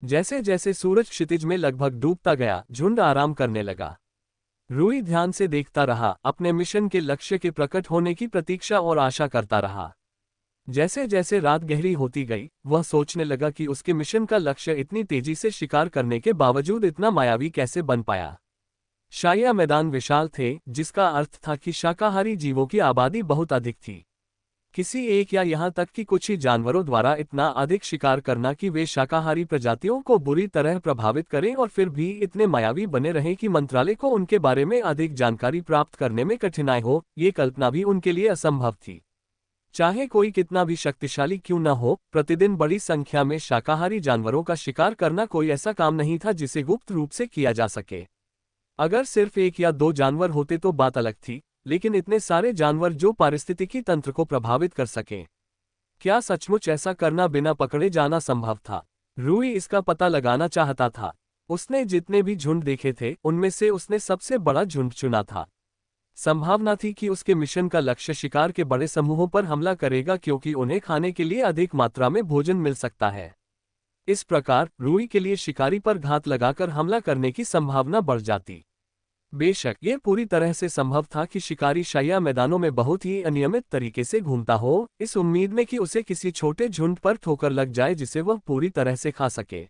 जैसे जैसे सूरज क्षितिज में लगभग डूबता गया, झुंड आराम करने लगा। रूई ध्यान से देखता रहा, अपने मिशन के लक्ष्य के प्रकट होने की प्रतीक्षा और आशा करता रहा। जैसे जैसे रात गहरी होती गई, वह सोचने लगा कि उसके मिशन का लक्ष्य इतनी तेजी से शिकार करने के बावजूद इतना मायावी कैसे बन पाया। शाया मैदान विशाल थे, जिसका अर्थ था कि शाकाहारी जीवों की आबादी बहुत अधिक थी। किसी एक या यहाँ तक कि कुछ ही जानवरों द्वारा इतना अधिक शिकार करना कि वे शाकाहारी प्रजातियों को बुरी तरह प्रभावित करें और फिर भी इतने मायावी बने रहें कि मंत्रालय को उनके बारे में अधिक जानकारी प्राप्त करने में कठिनाई हो, ये कल्पना भी उनके लिए असंभव थी। चाहे कोई कितना भी शक्तिशाली क्यों न हो, प्रतिदिन बड़ी संख्या में शाकाहारी जानवरों का शिकार करना कोई ऐसा काम नहीं था जिसे गुप्त रूप से किया जा सके। अगर सिर्फ एक या दो जानवर होते तो बात अलग थी, लेकिन इतने सारे जानवर जो पारिस्थितिकी तंत्र को प्रभावित कर सकें, क्या सचमुच ऐसा करना बिना पकड़े जाना संभव था? रूई इसका पता लगाना चाहता था। उसने जितने भी झुंड देखे थे, उनमें से उसने सबसे बड़ा झुंड चुना था। संभावना थी कि उसके मिशन का लक्ष्य शिकार के बड़े समूहों पर हमला करेगा, क्योंकि उन्हें खाने के लिए अधिक मात्रा में भोजन मिल सकता है। इस प्रकार रूई के लिए शिकारी पर घात लगाकर हमला करने की संभावना बढ़ जाती। बेशक यह पूरी तरह से संभव था कि शिकारी शाया मैदानों में बहुत ही अनियमित तरीके से घूमता हो, इस उम्मीद में कि उसे किसी छोटे झुंड पर ठोकर लग जाए जिसे वह पूरी तरह से खा सके।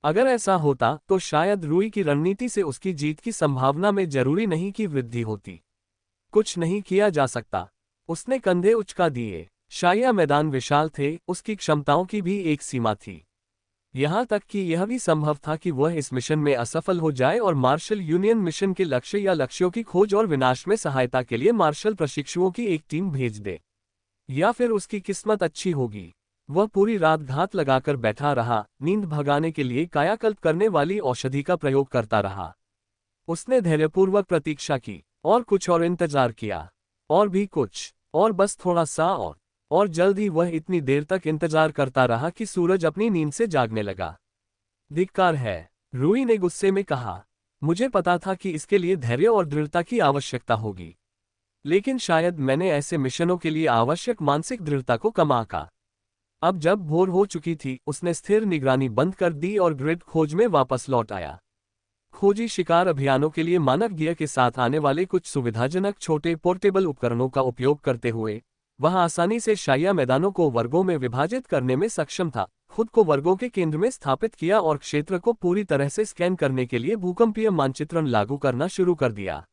अगर ऐसा होता तो शायद रूई की रणनीति से उसकी जीत की संभावना में जरूरी नहीं कि वृद्धि होती। कुछ नहीं किया जा सकता। उसने कंधे उचका दिए। शाया मैदान विशाल थे, उसकी क्षमताओं की भी एक सीमा थी। यहाँ तक कि यह भी संभव था कि वह इस मिशन में असफल हो जाए और मार्शल यूनियन मिशन के लक्ष्य या लक्ष्यों की खोज और विनाश में सहायता के लिए मार्शल प्रशिक्षुओं की एक टीम भेज दे। या फिर उसकी किस्मत अच्छी होगी, वह पूरी रात घात लगाकर बैठा रहा, नींद भगाने के लिए कायाकल्प करने वाली औषधि का प्रयोग करता रहा। उसने धैर्यपूर्वक प्रतीक्षा की, और कुछ और इंतजार किया, और भी कुछ, और बस थोड़ा सा और जल्द ही वह इतनी देर तक इंतजार करता रहा कि सूरज अपनी नींद से जागने लगा। धिक्कार है, रूई ने गुस्से में कहा। मुझे पता था कि इसके लिए धैर्य और दृढ़ता की आवश्यकता होगी, लेकिन शायद मैंने ऐसे मिशनों के लिए आवश्यक मानसिक दृढ़ता को कम आंका। अब जब भोर हो चुकी थी, उसने स्थिर निगरानी बंद कर दी और ग्रिड खोज में वापस लौट आया। खोजी शिकार अभियानों के लिए मानव गियर के साथ आने वाले कुछ सुविधाजनक छोटे पोर्टेबल उपकरणों का उपयोग करते हुए वह आसानी से शाया मैदानों को वर्गों में विभाजित करने में सक्षम था। खुद को वर्गों के केंद्र में स्थापित किया और क्षेत्र को पूरी तरह से स्कैन करने के लिए भूकंपीय मानचित्रण लागू करना शुरू कर दिया।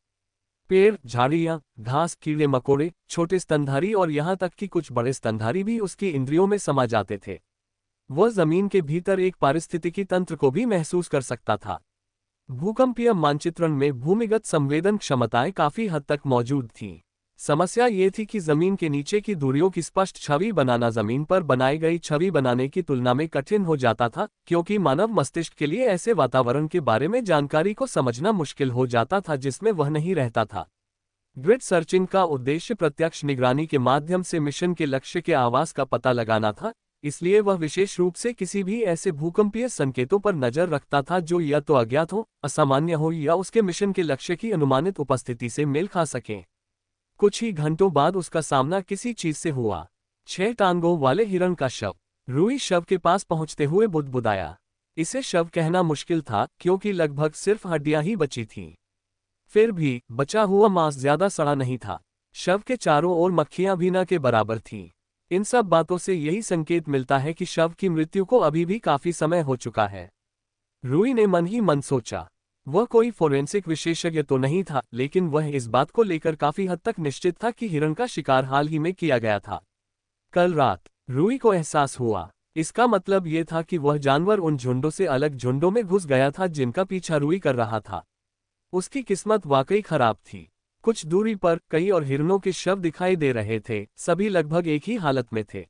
पेड़, झाड़ियां, घास, कीड़े मकोड़े, छोटे स्तनधारी और यहाँ तक कि कुछ बड़े स्तनधारी भी उसकी इंद्रियों में समा जाते थे। वह जमीन के भीतर एक पारिस्थितिकी तंत्र को भी महसूस कर सकता था। भूकंपीय मानचित्रण में भूमिगत संवेदन क्षमताएं काफी हद तक मौजूद थीं। समस्या ये थी कि जमीन के नीचे की दूरियों की स्पष्ट छवि बनाना जमीन पर बनाई गई छवि बनाने की तुलना में कठिन हो जाता था, क्योंकि मानव मस्तिष्क के लिए ऐसे वातावरण के बारे में जानकारी को समझना मुश्किल हो जाता था जिसमें वह नहीं रहता था। ग्रिड सर्चिंग का उद्देश्य प्रत्यक्ष निगरानी के माध्यम से मिशन के लक्ष्य के आवास का पता लगाना था, इसलिए वह विशेष रूप से किसी भी ऐसे भूकंपीय संकेतों पर नजर रखता था जो या तो अज्ञात हो, असामान्य हो या उसके मिशन के लक्ष्य की अनुमानित उपस्थिति से मेल खा सकें। कुछ ही घंटों बाद उसका सामना किसी चीज से हुआ। 6 टांगों वाले हिरण का शव। रूई शव के पास पहुंचते हुए बुदबुदाया। इसे शव कहना मुश्किल था, क्योंकि लगभग सिर्फ हड्डियां ही बची थीं। फिर भी बचा हुआ मांस ज्यादा सड़ा नहीं था। शव के चारों ओर मक्खियां भी न के बराबर थीं। इन सब बातों से यही संकेत मिलता है कि शव की मृत्यु को अभी भी काफी समय हो चुका है। रूई ने मन ही मन सोचा। वह कोई फोरेंसिक विशेषज्ञ तो नहीं था, लेकिन वह इस बात को लेकर काफी हद तक निश्चित था कि हिरण का शिकार हाल ही में किया गया था। कल रात रूई को एहसास हुआ। इसका मतलब यह था कि वह जानवर उन झुंडों से अलग झुंडों में घुस गया था जिनका पीछा रूई कर रहा था। उसकी किस्मत वाकई खराब थी। कुछ दूरी पर कई और हिरणों के शव दिखाई दे रहे थे, सभी लगभग एक ही हालत में थे।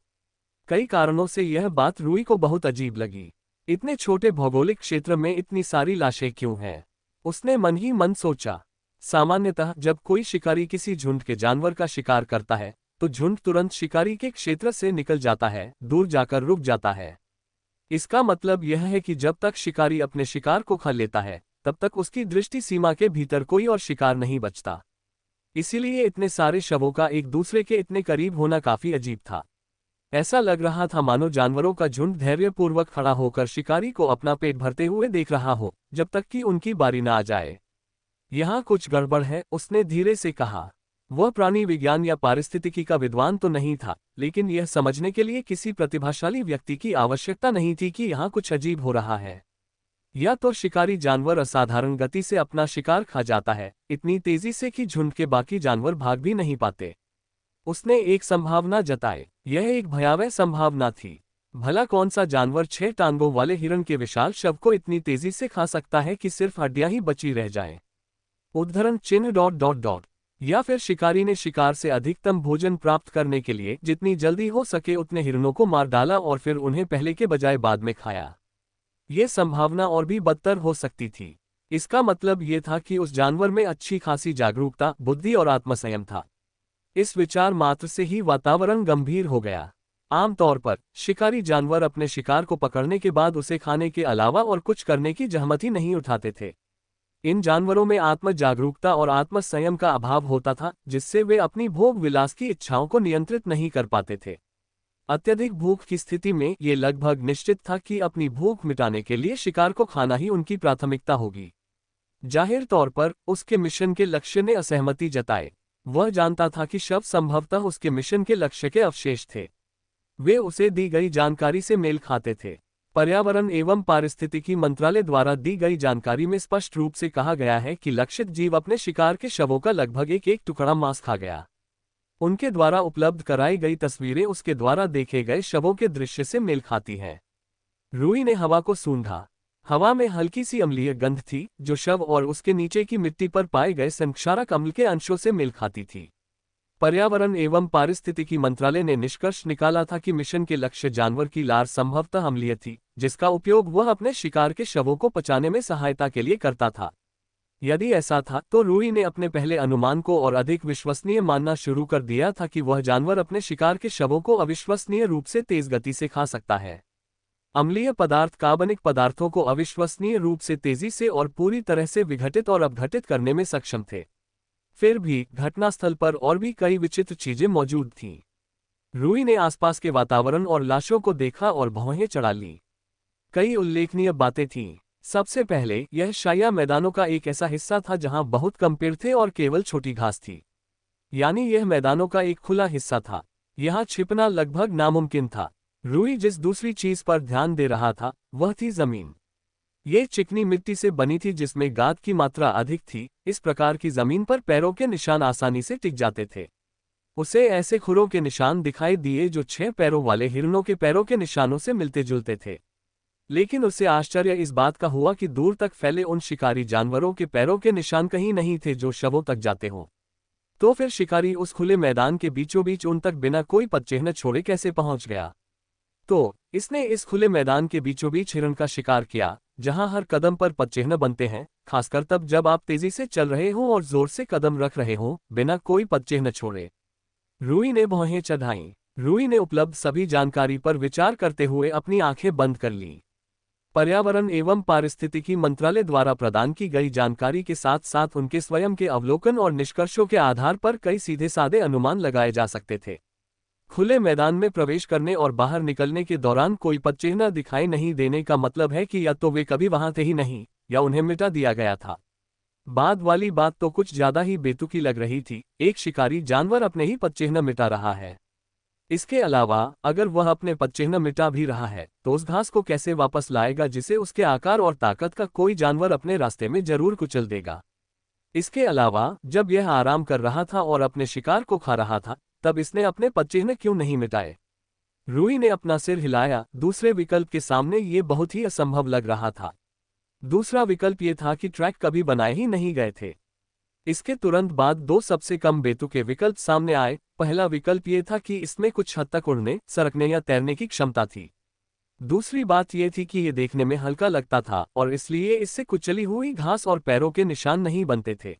कई कारणों से यह बात रूई को बहुत अजीब लगी। इतने छोटे भौगोलिक क्षेत्र में इतनी सारी लाशें क्यों हैं? उसने मन ही मन सोचा। सामान्यतः जब कोई शिकारी किसी झुंड के जानवर का शिकार करता है, तो झुंड तुरंत शिकारी के क्षेत्र से निकल जाता है, दूर जाकर रुक जाता है। इसका मतलब यह है कि जब तक शिकारी अपने शिकार को खा लेता है, तब तक उसकी दृष्टि सीमा के भीतर कोई और शिकार नहीं बचता। इसीलिए इतने सारे शवों का एक दूसरे के इतने करीब होना काफी अजीब था। ऐसा लग रहा था मानो जानवरों का झुंड धैर्यपूर्वक खड़ा होकर शिकारी को अपना पेट भरते हुए देख रहा हो, जब तक कि उनकी बारी ना आ जाए। यहाँ कुछ गड़बड़ है, उसने धीरे से कहा। वह प्राणी विज्ञान या पारिस्थितिकी का विद्वान तो नहीं था, लेकिन यह समझने के लिए किसी प्रतिभाशाली व्यक्ति की आवश्यकता नहीं थी कि यहाँ कुछ अजीब हो रहा है। या तो शिकारी जानवर असाधारण गति से अपना शिकार खा जाता है, इतनी तेजी से कि झुंड के बाकी जानवर भाग भी नहीं पाते। उसने एक संभावना जताई। यह एक भयावह संभावना थी। भला कौन सा जानवर 6 टांगों वाले हिरण के विशाल शव को इतनी तेजी से खा सकता है कि सिर्फ हड्डियां ही बची रह जाएं? उद्धरण चिन्ह ... या फिर शिकारी ने शिकार से अधिकतम भोजन प्राप्त करने के लिए जितनी जल्दी हो सके उतने हिरणों को मार डाला और फिर उन्हें पहले के बजाय बाद में खाया। ये संभावना और भी बदतर हो सकती थी। इसका मतलब ये था कि उस जानवर में अच्छी खासी जागरूकता, बुद्धि और आत्मसंयम था। इस विचार मात्र से ही वातावरण गंभीर हो गया। आमतौर पर शिकारी जानवर अपने शिकार को पकड़ने के बाद उसे खाने के अलावा और कुछ करने की जहमत ही नहीं उठाते थे। इन जानवरों में आत्म जागरूकता और आत्म संयम का अभाव होता था, जिससे वे अपनी भोग विलास की इच्छाओं को नियंत्रित नहीं कर पाते थे। अत्यधिक भूख की स्थिति में ये लगभग निश्चित था कि अपनी भूख मिटाने के लिए शिकार को खाना ही उनकी प्राथमिकता होगी। जाहिर तौर पर उसके मिशन के लक्ष्य ने असहमति जताई। वह जानता था कि शव संभवतः उसके मिशन के लक्ष्य के अवशेष थे। वे उसे दी गई जानकारी से मेल खाते थे। पर्यावरण एवं पारिस्थितिकी मंत्रालय द्वारा दी गई जानकारी में स्पष्ट रूप से कहा गया है कि लक्षित जीव अपने शिकार के शवों का लगभग एक टुकड़ा मांस खा गया। उनके द्वारा उपलब्ध कराई गई तस्वीरें उसके द्वारा देखे गए शवों के दृश्य से मेल खाती हैं। रूई ने हवा को सूंघा। हवा में हल्की सी अम्लीय गंध थी, जो शव और उसके नीचे की मिट्टी पर पाए गए संक्षारक अम्ल के अंशों से मेल खाती थी। पर्यावरण एवं पारिस्थितिकी मंत्रालय ने निष्कर्ष निकाला था कि मिशन के लक्ष्य जानवर की लार संभवतः अम्लीय थी, जिसका उपयोग वह अपने शिकार के शवों को पचाने में सहायता के लिए करता था। यदि ऐसा था तो रूई ने अपने पहले अनुमान को और अधिक विश्वसनीय मानना शुरू कर दिया था कि वह जानवर अपने शिकार के शवों को अविश्वसनीय रूप से तेज गति से खा सकता है। अम्लीय पदार्थ कार्बनिक पदार्थों को अविश्वसनीय रूप से तेजी से और पूरी तरह से विघटित और अपघटित करने में सक्षम थे। फिर भी घटनास्थल पर और भी कई विचित्र चीजें मौजूद थीं। रूई ने आसपास के वातावरण और लाशों को देखा और भौहें चढ़ा लीं। कई उल्लेखनीय बातें थीं। सबसे पहले, यह शाया मैदानों का एक ऐसा हिस्सा था जहां बहुत कम पेड़ थे और केवल छोटी घास थी। यानी यह मैदानों का एक खुला हिस्सा था। यहां छिपना लगभग नामुमकिन था। रूई जिस दूसरी चीज पर ध्यान दे रहा था वह थी जमीन। ये चिकनी मिट्टी से बनी थी जिसमें गाद की मात्रा अधिक थी। इस प्रकार की जमीन पर पैरों के निशान आसानी से टिक जाते थे। उसे ऐसे खुरों के निशान दिखाई दिए जो 6 पैरों वाले हिरणों के पैरों के निशानों से मिलते जुलते थे। लेकिन उसे आश्चर्य इस बात का हुआ कि दूर तक फैले उन शिकारी जानवरों के पैरों के निशान कहीं नहीं थे जो शवों तक जाते हों। तो फिर शिकारी उस खुले मैदान के बीचों बीच उन तक बिना कोई पदचिह्न छोड़े कैसे पहुंच गया? तो इसने इस खुले मैदान के बीचों बीच हिरण का शिकार किया, जहां हर कदम पर पदचिह्न बनते हैं, खासकर तब जब आप तेजी से चल रहे हों और जोर से कदम रख रहे हों, बिना कोई पदचिह्न छोड़े। रूई ने भौहें चढ़ाईं। रूई ने उपलब्ध सभी जानकारी पर विचार करते हुए अपनी आंखें बंद कर लीं। पर्यावरण एवं पारिस्थितिकी मंत्रालय द्वारा प्रदान की गई जानकारी के साथ साथ उनके स्वयं के अवलोकन और निष्कर्षों के आधार पर कई सीधे साधे अनुमान लगाए जा सकते थे। खुले मैदान में प्रवेश करने और बाहर निकलने के दौरान कोई पदचिह्न दिखाई नहीं देने का मतलब है कि या तो वे कभी वहां थे ही नहीं, या उन्हें मिटा दिया गया था। बाद वाली बात तो कुछ ज्यादा ही बेतुकी लग रही थी। एक शिकारी जानवर अपने ही पदचिह्न मिटा रहा है। इसके अलावा अगर वह अपने पदचिह्न मिटा भी रहा है तो उस घास को कैसे वापस लाएगा जिसे उसके आकार और ताकत का कोई जानवर अपने रास्ते में जरूर कुचल देगा। इसके अलावा जब यह आराम कर रहा था और अपने शिकार को खा रहा था, तब इसने अपने पदचिह्न क्यों नहीं मिटाए? रूई ने अपना सिर हिलाया। दूसरे विकल्प के सामने ये बहुत ही असंभव लग रहा था। दूसरा विकल्प ये था कि ट्रैक कभी बनाए ही नहीं गए थे। इसके तुरंत बाद 2 सबसे कम बेतुके विकल्प सामने आए। पहला विकल्प ये था कि इसमें कुछ हद तक उड़ने, सरकने या तैरने की क्षमता थी। दूसरी बात यह थी कि ये देखने में हल्का लगता था और इसलिए इससे कुचली हुई घास और पैरों के निशान नहीं बनते थे।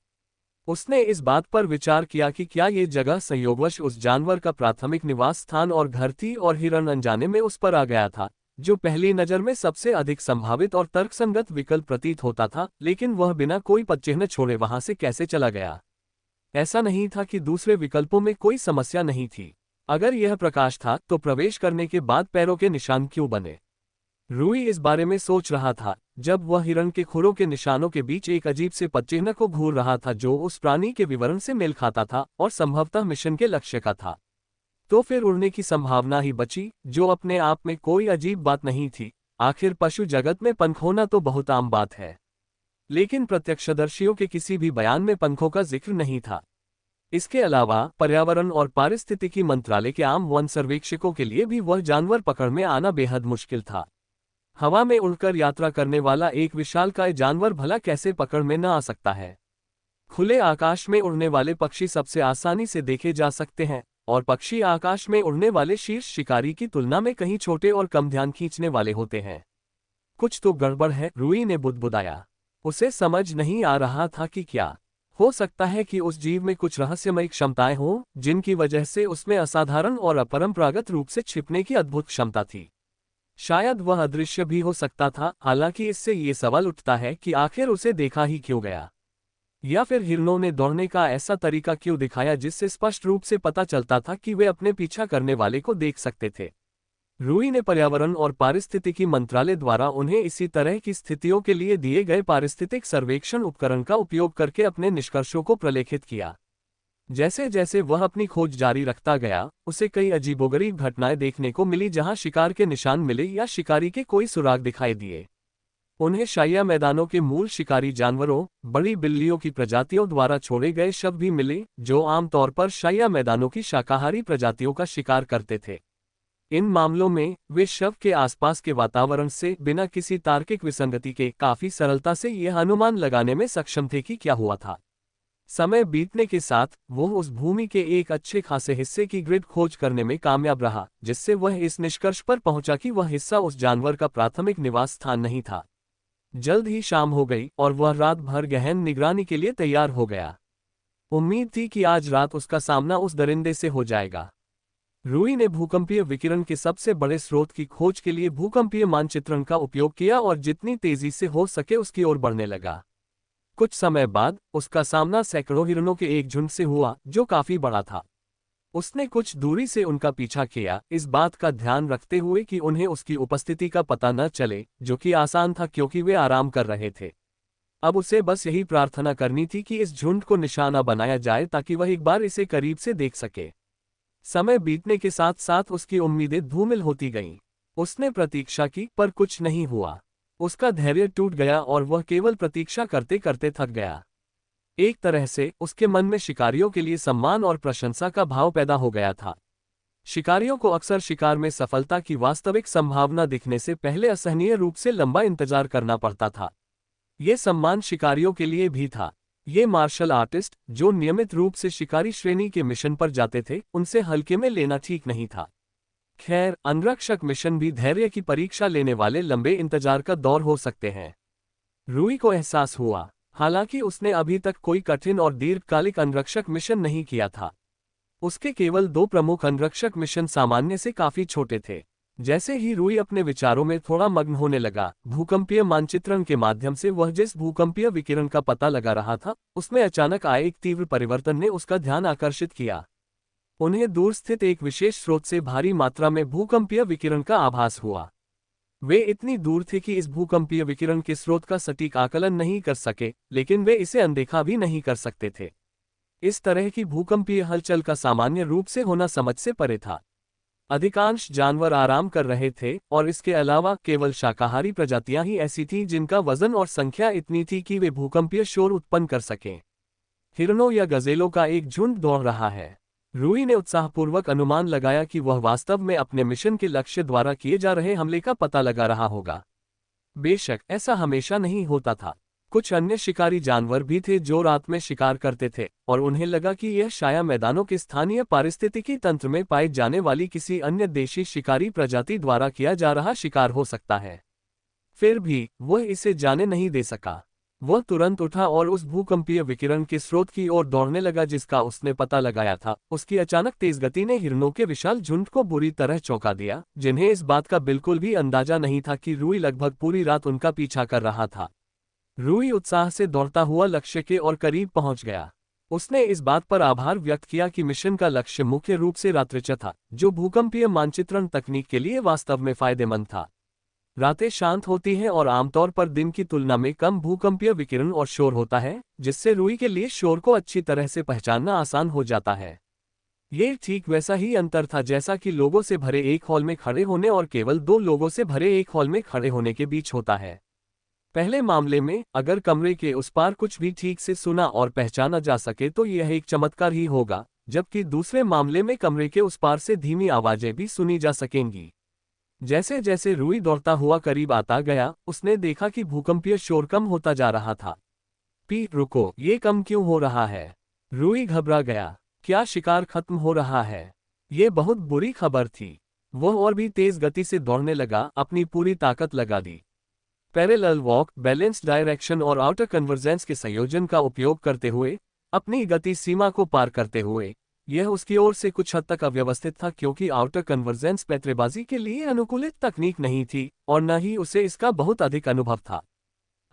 उसने इस बात पर विचार किया कि क्या ये जगह संयोगवश उस जानवर का प्राथमिक निवास स्थान और घर थी और हिरण अनजाने में उस पर आ गया था, जो पहली नज़र में सबसे अधिक संभावित और तर्कसंगत विकल्प प्रतीत होता था। लेकिन वह बिना कोई पदचिह्न छोड़े वहां से कैसे चला गया? ऐसा नहीं था कि दूसरे विकल्पों में कोई समस्या नहीं थी। अगर यह प्रकाश था तो प्रवेश करने के बाद पैरों के निशान क्यों बने? रूई इस बारे में सोच रहा था जब वह हिरण के खुरों के निशानों के बीच एक अजीब से पदचिह्न को घूर रहा था जो उस प्राणी के विवरण से मेल खाता था और संभवतः मिशन के लक्ष्य का था। तो फिर उड़ने की संभावना ही बची, जो अपने आप में कोई अजीब बात नहीं थी। आखिर पशु जगत में पंख होना तो बहुत आम बात है, लेकिन प्रत्यक्षदर्शियों के किसी भी बयान में पंखों का जिक्र नहीं था। इसके अलावा पर्यावरण और पारिस्थितिकी मंत्रालय के आम वन सर्वेक्षकों के लिए भी वह जानवर पकड़ में आना बेहद मुश्किल था। हवा में उड़कर यात्रा करने वाला एक विशालकाय जानवर भला कैसे पकड़ में न आ सकता है? खुले आकाश में उड़ने वाले पक्षी सबसे आसानी से देखे जा सकते हैं, और पक्षी आकाश में उड़ने वाले शीर्ष शिकारी की तुलना में कहीं छोटे और कम ध्यान खींचने वाले होते हैं। कुछ तो गड़बड़ है, रूई ने बुदबुदाया। उसे समझ नहीं आ रहा था कि क्या हो सकता है कि उस जीव में कुछ रहस्यमयी क्षमताएं हों, जिनकी वजह से उसमें असाधारण और अपरंपरागत रूप से छिपने की अद्भुत क्षमता थी। शायद वह अदृश्य भी हो सकता था। हालांकि इससे ये सवाल उठता है कि आखिर उसे देखा ही क्यों गया, या फिर हिरणों ने दौड़ने का ऐसा तरीका क्यों दिखाया जिससे स्पष्ट रूप से पता चलता था कि वे अपने पीछा करने वाले को देख सकते थे। रूई ने पर्यावरण और पारिस्थितिकी मंत्रालय द्वारा उन्हें इसी तरह की स्थितियों के लिए दिए गए पारिस्थितिक सर्वेक्षण उपकरण का उपयोग करके अपने निष्कर्षों को प्रलेखित किया। जैसे जैसे वह अपनी खोज जारी रखता गया, उसे कई अजीबोगरीब घटनाएं देखने को मिली जहां शिकार के निशान मिले या शिकारी के कोई सुराग दिखाई दिए। उन्हें शाया मैदानों के मूल शिकारी जानवरों, बड़ी बिल्लियों की प्रजातियों द्वारा छोड़े गए शव भी मिले, जो आमतौर पर शाया मैदानों की शाकाहारी प्रजातियों का शिकार करते थे। इन मामलों में वे शव के आसपास के वातावरण से बिना किसी तार्किक विसंगति के काफी सरलता से यह अनुमान लगाने में सक्षम थे कि क्या हुआ था। समय बीतने के साथ वह उस भूमि के एक अच्छे खासे हिस्से की ग्रिड खोज करने में कामयाब रहा, जिससे वह इस निष्कर्ष पर पहुंचा कि वह हिस्सा उस जानवर का प्राथमिक निवास स्थान नहीं था। जल्द ही शाम हो गई और वह रात भर गहन निगरानी के लिए तैयार हो गया। उम्मीद थी कि आज रात उसका सामना उस दरिंदे से हो जाएगा। रूई ने भूकंपीय विकिरण के सबसे बड़े स्रोत की खोज के लिए भूकंपीय मानचित्रण का उपयोग किया और जितनी तेजी से हो सके उसकी ओर बढ़ने लगा। कुछ समय बाद उसका सामना सैकड़ों हिरणों के एक झुंड से हुआ, जो काफी बड़ा था। उसने कुछ दूरी से उनका पीछा किया, इस बात का ध्यान रखते हुए कि उन्हें उसकी उपस्थिति का पता न चले, जो कि आसान था क्योंकि वे आराम कर रहे थे। अब उसे बस यही प्रार्थना करनी थी कि इस झुंड को निशाना बनाया जाए ताकि वह एक बार इसे करीब से देख सके। समय बीतने के साथ साथ उसकी उम्मीदें धूमिल होती गईं। उसने प्रतीक्षा की, पर कुछ नहीं हुआ। उसका धैर्य टूट गया और वह केवल प्रतीक्षा करते करते थक गया। एक तरह से उसके मन में शिकारियों के लिए सम्मान और प्रशंसा का भाव पैदा हो गया था। शिकारियों को अक्सर शिकार में सफलता की वास्तविक संभावना दिखने से पहले असहनीय रूप से लंबा इंतजार करना पड़ता था। ये सम्मान शिकारियों के लिए भी था। ये मार्शल आर्टिस्ट, जो नियमित रूप से शिकारी श्रेणी के मिशन पर जाते थे, उनसे हल्के में लेना ठीक नहीं था। खैर, अंगरक्षक मिशन भी धैर्य की परीक्षा लेने वाले लंबे इंतजार का दौर हो सकते हैं। रूई को एहसास हुआ, हालांकि उसने अभी तक कोई कठिन और दीर्घकालिक अंगरक्षक मिशन नहीं किया था। उसके केवल 2 प्रमुख अंगरक्षक मिशन सामान्य से काफी छोटे थे। जैसे ही रूई अपने विचारों में थोड़ा मग्न होने लगा, भूकंपीय मानचित्रण के माध्यम से वह जिस भूकंपीय विकिरण का पता लगा रहा था, उसमें अचानक आए एक तीव्र परिवर्तन ने उसका ध्यान आकर्षित किया। उन्हें दूर स्थित एक विशेष स्रोत से भारी मात्रा में भूकंपीय विकिरण का आभास हुआ। वे इतनी दूर थे कि इस भूकंपीय विकिरण के स्रोत का सटीक आकलन नहीं कर सके, लेकिन वे इसे अनदेखा भी नहीं कर सकते थे। इस तरह की भूकंपीय हलचल का सामान्य रूप से होना समझ से परे था। अधिकांश जानवर आराम कर रहे थे, और इसके अलावा केवल शाकाहारी प्रजातियां ही ऐसी थीं जिनका वजन और संख्या इतनी थी कि वे भूकंपीय शोर उत्पन्न कर सकें। हिरणों या गजेलों का एक झुंड दौड़ रहा है। रूई ने उत्साहपूर्वक अनुमान लगाया कि वह वास्तव में अपने मिशन के लक्ष्य द्वारा किए जा रहे हमले का पता लगा रहा होगा। बेशक ऐसा हमेशा नहीं होता था। कुछ अन्य शिकारी जानवर भी थे जो रात में शिकार करते थे, और उन्हें लगा कि यह शाया मैदानों के स्थानीय पारिस्थितिकी तंत्र में पाई जाने वाली किसी अन्य देशी शिकारी प्रजाति द्वारा किया जा रहा शिकार हो सकता है। फिर भी वह इसे जाने नहीं दे सका। वह तुरंत उठा और उस भूकंपीय विकिरण के स्रोत की ओर दौड़ने लगा जिसका उसने पता लगाया था। उसकी अचानक तेज गति ने हिरणों के विशाल झुंड को बुरी तरह चौंका दिया, जिन्हें इस बात का बिल्कुल भी अंदाजा नहीं था कि रूई लगभग पूरी रात उनका पीछा कर रहा था। रूई उत्साह से दौड़ता हुआ लक्ष्य के और करीब पहुंच गया। उसने इस बात पर आभार व्यक्त किया कि मिशन का लक्ष्य मुख्य रूप से रात्रिचर्या था, जो भूकंपीय मानचित्रण तकनीक के लिए वास्तव में फायदेमंद था। रातें शांत होती हैं और आमतौर पर दिन की तुलना में कम भूकंपीय विकिरण और शोर होता है, जिससे रूई के लिए शोर को अच्छी तरह से पहचानना आसान हो जाता है। ये ठीक वैसा ही अंतर था जैसा कि लोगों से भरे एक हॉल में खड़े होने और केवल दो लोगों से भरे एक हॉल में खड़े होने के बीच होता है। पहले मामले में अगर कमरे के उस पार कुछ भी ठीक से सुना और पहचाना जा सके तो यह एक चमत्कार ही होगा, जबकि दूसरे मामले में कमरे के उस पार से धीमी आवाजें भी सुनी जा सकेंगी। जैसे जैसे रूई दौड़ता हुआ करीब आता गया, उसने देखा कि भूकंपीय शोर कम होता जा रहा था। रुको, ये कम क्यों हो रहा है? रूई घबरा गया। क्या शिकार खत्म हो रहा है? ये बहुत बुरी खबर थी। वह और भी तेज गति से दौड़ने लगा, अपनी पूरी ताकत लगा दी। पैरेलल वॉक, बैलेंस डायरेक्शन और आउटर कन्वर्जेंस के संयोजन का उपयोग करते हुए, अपनी गति सीमा को पार करते हुए, यह उसकी ओर से कुछ हद तक अव्यवस्थित था क्योंकि आउटर कन्वर्जेंस पैंतरेबाजी के लिए अनुकूलित तकनीक नहीं थी और न ही उसे इसका बहुत अधिक अनुभव था।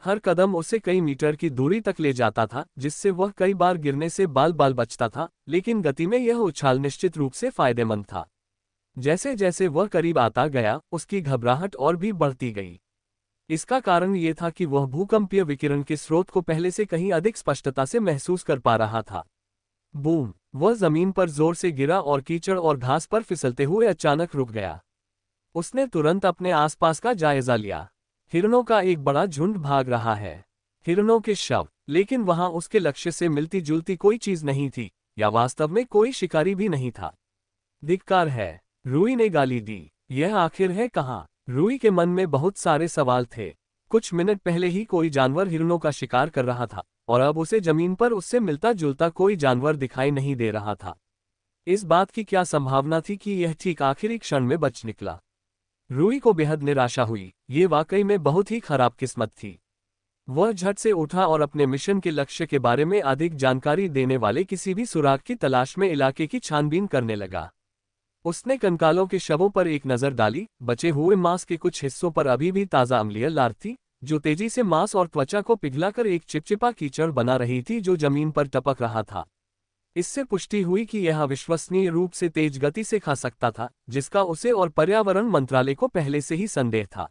हर कदम उसे कई मीटर की दूरी तक ले जाता था, जिससे वह कई बार गिरने से बाल बाल बचता था, लेकिन गति में यह उछाल निश्चित रूप से फायदेमंद था। जैसे जैसे वह करीब आता गया, उसकी घबराहट और भी बढ़ती गई। इसका कारण ये था कि वह भूकंपीय विकिरण के स्रोत को पहले से कहीं अधिक स्पष्टता से महसूस कर पा रहा था। बूम! वह जमीन पर जोर से गिरा और कीचड़ और घास पर फिसलते हुए अचानक रुक गया। उसने तुरंत अपने आसपास का जायजा लिया। हिरणों का एक बड़ा झुंड भाग रहा है। हिरणों के शव, लेकिन वहां उसके लक्ष्य से मिलती जुलती कोई चीज नहीं थी, या वास्तव में कोई शिकारी भी नहीं था। धिक्कार है, रूई ने गाली दी। यह आखिर है कहाँ? रूई के मन में बहुत सारे सवाल थे। कुछ मिनट पहले ही कोई जानवर हिरणों का शिकार कर रहा था और अब उसे जमीन पर उससे मिलता जुलता कोई जानवर दिखाई नहीं दे रहा था। इस बात की क्या संभावना थी कि यह ठीक आखिरी क्षण में बच निकला? रूई को बेहद निराशा हुई। ये वाकई में बहुत ही खराब किस्मत थी। वह झट से उठा और अपने मिशन के लक्ष्य के बारे में अधिक जानकारी देने वाले किसी भी सुराग की तलाश में इलाके की छानबीन करने लगा। उसने कंकालों के शवों पर एक नजर डाली। बचे हुए मांस के कुछ हिस्सों पर अभी भी ताजा अम्लीय लार थी, जो तेजी से मांस और त्वचा को पिघलाकर एक चिपचिपा कीचड़ बना रही थी जो जमीन पर टपक रहा था। इससे पुष्टि हुई कि यह अविश्वसनीय रूप से तेज गति से खा सकता था, जिसका उसे और पर्यावरण मंत्रालय को पहले से ही संदेह था।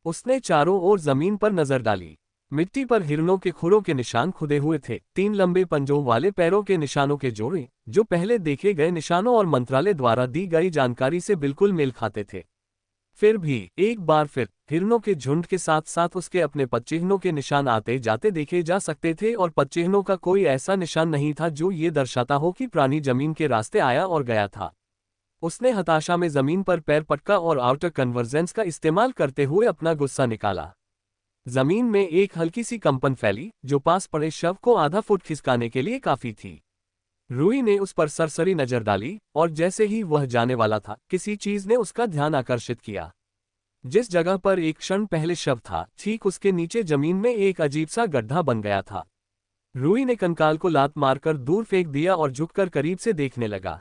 उसने चारों ओर जमीन पर नजर डाली। मिट्टी पर हिरणों के खुरों के निशान खुदे हुए थे, 3 लंबे पंजों वाले पैरों के निशानों के जोड़े, जो पहले देखे गए निशानों और मंत्रालय द्वारा दी गई जानकारी से बिल्कुल मेल खाते थे। फिर भी एक बार फिर हिरणों के झुंड के साथ साथ उसके अपने पदचिह्नों के निशान आते जाते देखे जा सकते थे, और पदचिह्नों का कोई ऐसा निशान नहीं था जो ये दर्शाता हो कि प्राणी जमीन के रास्ते आया और गया था। उसने हताशा में जमीन पर पैर पटका और आउटर कन्वर्जेंस का इस्तेमाल करते हुए अपना गुस्सा निकाला। जमीन में एक हल्की सी कंपन फैली, जो पास पड़े शव को आधा फुट खिसकाने के लिए काफी थी। रूई ने उस पर सरसरी नजर डाली, और जैसे ही वह जाने वाला था, किसी चीज ने उसका ध्यान आकर्षित किया। जिस जगह पर एक क्षण पहले शव था, ठीक उसके नीचे जमीन में एक अजीब सा गड्ढा बन गया था। रूई ने कंकाल को लात मारकर दूर फेंक दिया और झुककर करीब से देखने लगा।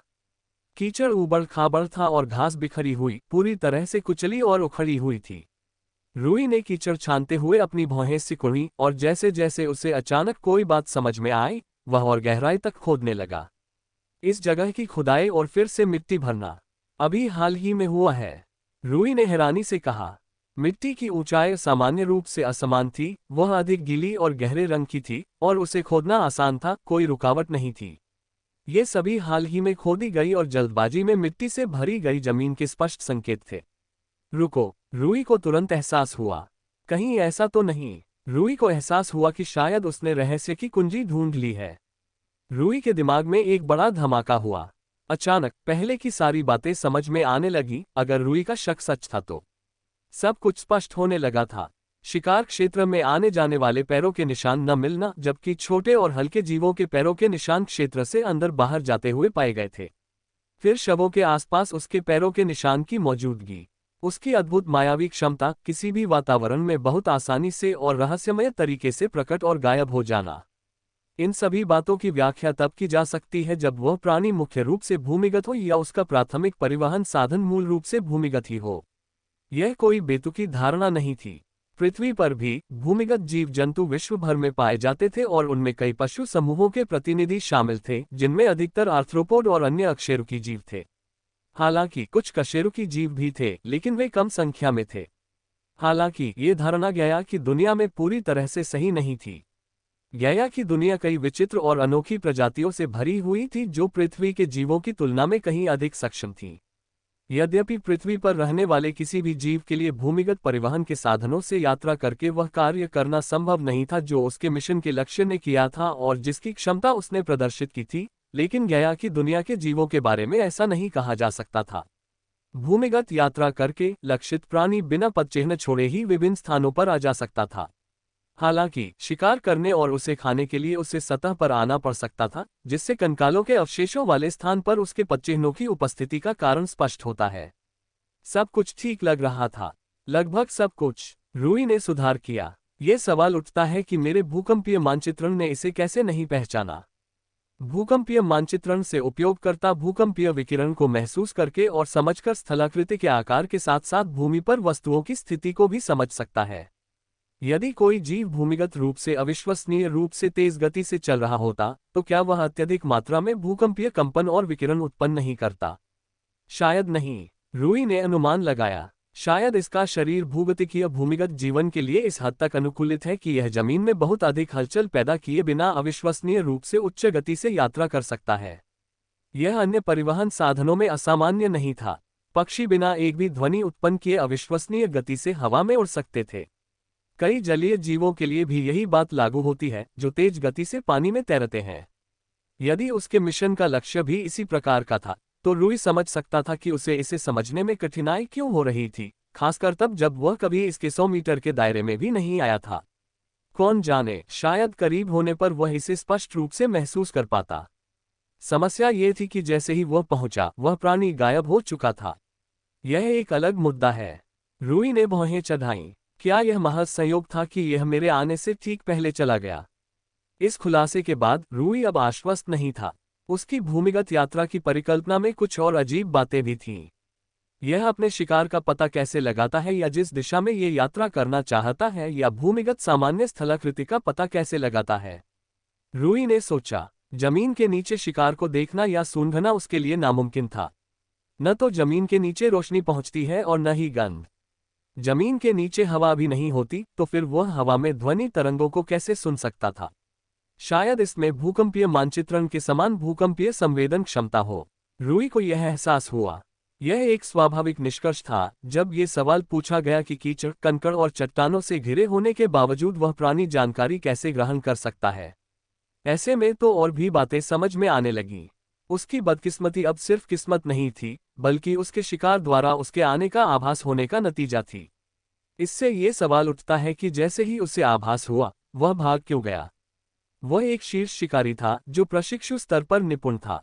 कीचड़ उबड़ खाबड़ था और घास बिखरी हुई, पूरी तरह से कुचली और उखड़ी हुई थी। रूई ने कीचड़ छानते हुए अपनी भौहें सिकुड़ी, और जैसे जैसे उसे अचानक कोई बात समझ में आई, वह और गहराई तक खोदने लगा। इस जगह की खुदाई और फिर से मिट्टी भरना अभी हाल ही में हुआ है, रूई ने हैरानी से कहा। मिट्टी की ऊंचाई सामान्य रूप से असमान थी, वह अधिक गीली और गहरे रंग की थी, और उसे खोदना आसान था, कोई रुकावट नहीं थी। ये सभी हाल ही में खोदी गई और जल्दबाजी में मिट्टी से भरी गई जमीन के स्पष्ट संकेत थे। रुको, रूई को तुरंत एहसास हुआ। कहीं ऐसा तो नहीं? रूई को एहसास हुआ कि शायद उसने रहस्य की कुंजी ढूंढ ली है। रूई के दिमाग में एक बड़ा धमाका हुआ। अचानक पहले की सारी बातें समझ में आने लगी। अगर रूई का शक सच था तो सब कुछ स्पष्ट होने लगा था। शिकार क्षेत्र में आने जाने वाले पैरों के निशान न मिलना, जबकि छोटे और हल्के जीवों के पैरों के निशान क्षेत्र से अंदर बाहर जाते हुए पाए गए थे। फिर शवों के आसपास उसके पैरों के निशान की मौजूदगी, उसकी अद्भुत मायावी क्षमता, किसी भी वातावरण में बहुत आसानी से और रहस्यमय तरीके से प्रकट और गायब हो जाना। इन सभी बातों की व्याख्या तब की जा सकती है जब वह प्राणी मुख्य रूप से भूमिगत हो या उसका प्राथमिक परिवहन साधन मूल रूप से भूमिगत ही हो। यह कोई बेतुकी धारणा नहीं थी। पृथ्वी पर भी भूमिगत जीव जंतु विश्व भर में पाए जाते थे और उनमें कई पशु समूहों के प्रतिनिधि शामिल थे, जिनमें अधिकतर आर्थ्रोपोड और अन्य अकशेरुकी जीव थे। हालांकि कुछ कशेरुकी जीव भी थे, लेकिन वे कम संख्या में थे। हालांकि ये धारणा गया की दुनिया में पूरी तरह से सही नहीं थी। गया की दुनिया कई विचित्र और अनोखी प्रजातियों से भरी हुई थी, जो पृथ्वी के जीवों की तुलना में कहीं अधिक सक्षम थी। यद्यपि पृथ्वी पर रहने वाले किसी भी जीव के लिए भूमिगत परिवहन के साधनों से यात्रा करके वह कार्य करना संभव नहीं था जो उसके मिशन के लक्ष्य ने किया था और जिसकी क्षमता उसने प्रदर्शित की थी, लेकिन गया की दुनिया के जीवों के बारे में ऐसा नहीं कहा जा सकता था। भूमिगत यात्रा करके लक्षित प्राणी बिना पदचिह्न छोड़े ही विभिन्न स्थानों पर आ जा सकता था। हालांकि शिकार करने और उसे खाने के लिए उसे सतह पर आना पड़ सकता था, जिससे कंकालों के अवशेषों वाले स्थान पर उसके पदचिह्नों की उपस्थिति का कारण स्पष्ट होता है। सब कुछ ठीक लग रहा था, लगभग सब कुछ। रूई ने सुधार किया। ये सवाल उठता है कि मेरे भूकंपीय मानचित्रण ने इसे कैसे नहीं पहचाना। भूकंपीय मानचित्रण से उपयोगकर्ता भूकंपीय विकिरण को महसूस करके और समझकर स्थलाकृति के आकार के साथ साथ भूमि पर वस्तुओं की स्थिति को भी समझ सकता है। यदि कोई जीव भूमिगत रूप से अविश्वसनीय रूप से तेज गति से चल रहा होता, तो क्या वह अत्यधिक मात्रा में भूकंपीय कंपन और विकिरण उत्पन्न नहीं करता? शायद नहीं, रूई ने अनुमान लगाया। शायद इसका शरीर भूगतिकीय भूमिगत जीवन के लिए इस हद तक अनुकूलित है कि यह जमीन में बहुत अधिक हलचल पैदा किए बिना अविश्वसनीय रूप से उच्च गति से यात्रा कर सकता है। यह अन्य परिवहन साधनों में असामान्य नहीं था। पक्षी बिना एक भी ध्वनि उत्पन्न किए अविश्वसनीय गति से हवा में उड़ सकते थे। कई जलीय जीवों के लिए भी यही बात लागू होती है, जो तेज गति से पानी में तैरते हैं। यदि उसके मिशन का लक्ष्य भी इसी प्रकार का था, तो रूई समझ सकता था कि उसे इसे समझने में कठिनाई क्यों हो रही थी, खासकर तब जब वह कभी इसके 100 मीटर के दायरे में भी नहीं आया था। कौन जाने, शायद करीब होने पर वह इसे स्पष्ट रूप से महसूस कर पाता। समस्या ये थी कि जैसे ही वह पहुंचा, वह प्राणी गायब हो चुका था। यह एक अलग मुद्दा है। रूई ने भौहें चढ़ाईं। क्या यह महज संयोग था कि यह मेरे आने से ठीक पहले चला गया? इस खुलासे के बाद रूई अब आश्वस्त नहीं था। उसकी भूमिगत यात्रा की परिकल्पना में कुछ और अजीब बातें भी थीं। यह अपने शिकार का पता कैसे लगाता है या जिस दिशा में यह यात्रा करना चाहता है, या भूमिगत सामान्य स्थलाकृति का पता कैसे लगाता है? रूई ने सोचा, जमीन के नीचे शिकार को देखना या सूंघना उसके लिए नामुमकिन था। न तो जमीन के नीचे रोशनी पहुंचती है और न ही गंध। जमीन के नीचे हवा भी नहीं होती, तो फिर वह हवा में ध्वनि तरंगों को कैसे सुन सकता था? शायद इसमें भूकंपीय मानचित्रण के समान भूकंपीय संवेदन क्षमता हो। रूई को यह एहसास हुआ। यह एक स्वाभाविक निष्कर्ष था। जब ये सवाल पूछा गया कि कीचड़, कंकड़ और चट्टानों से घिरे होने के बावजूद वह प्राणी जानकारी कैसे ग्रहण कर सकता है, ऐसे में तो और भी बातें समझ में आने लगीं। उसकी बदकिस्मती अब सिर्फ किस्मत नहीं थी, बल्कि उसके शिकार द्वारा उसके आने का आभास होने का नतीजा थी। इससे ये सवाल उठता है कि जैसे ही उसे आभास हुआ, वह भाग क्यों गया? वह एक शीर्ष शिकारी था जो प्रशिक्षु स्तर पर निपुण था।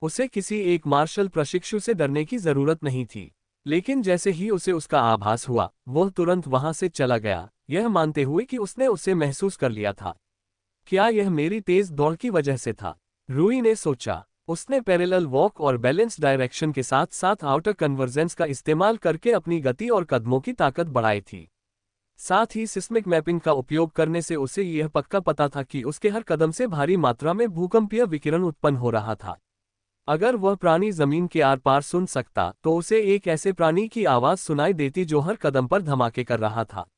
उसे किसी एक मार्शल प्रशिक्षु से डरने की जरूरत नहीं थी। लेकिन जैसे ही उसे उसका आभास हुआ, वह तुरंत वहां से चला गया, यह मानते हुए कि उसने उसे महसूस कर लिया था। क्या यह मेरी तेज दौड़ की वजह से था? रूई ने सोचा। उसने पैरेलल वॉक और बैलेंस डायरेक्शन के साथ साथ आउटर कन्वर्जेंस का इस्तेमाल करके अपनी गति और कदमों की ताकत बढ़ाई थी। साथ ही सिस्मिक मैपिंग का उपयोग करने से उसे यह पक्का पता था कि उसके हर कदम से भारी मात्रा में भूकंपीय विकिरण उत्पन्न हो रहा था। अगर वह प्राणी जमीन के आर पार सुन सकता, तो उसे एक ऐसे प्राणी की आवाज सुनाई देती जो हर कदम पर धमाके कर रहा था।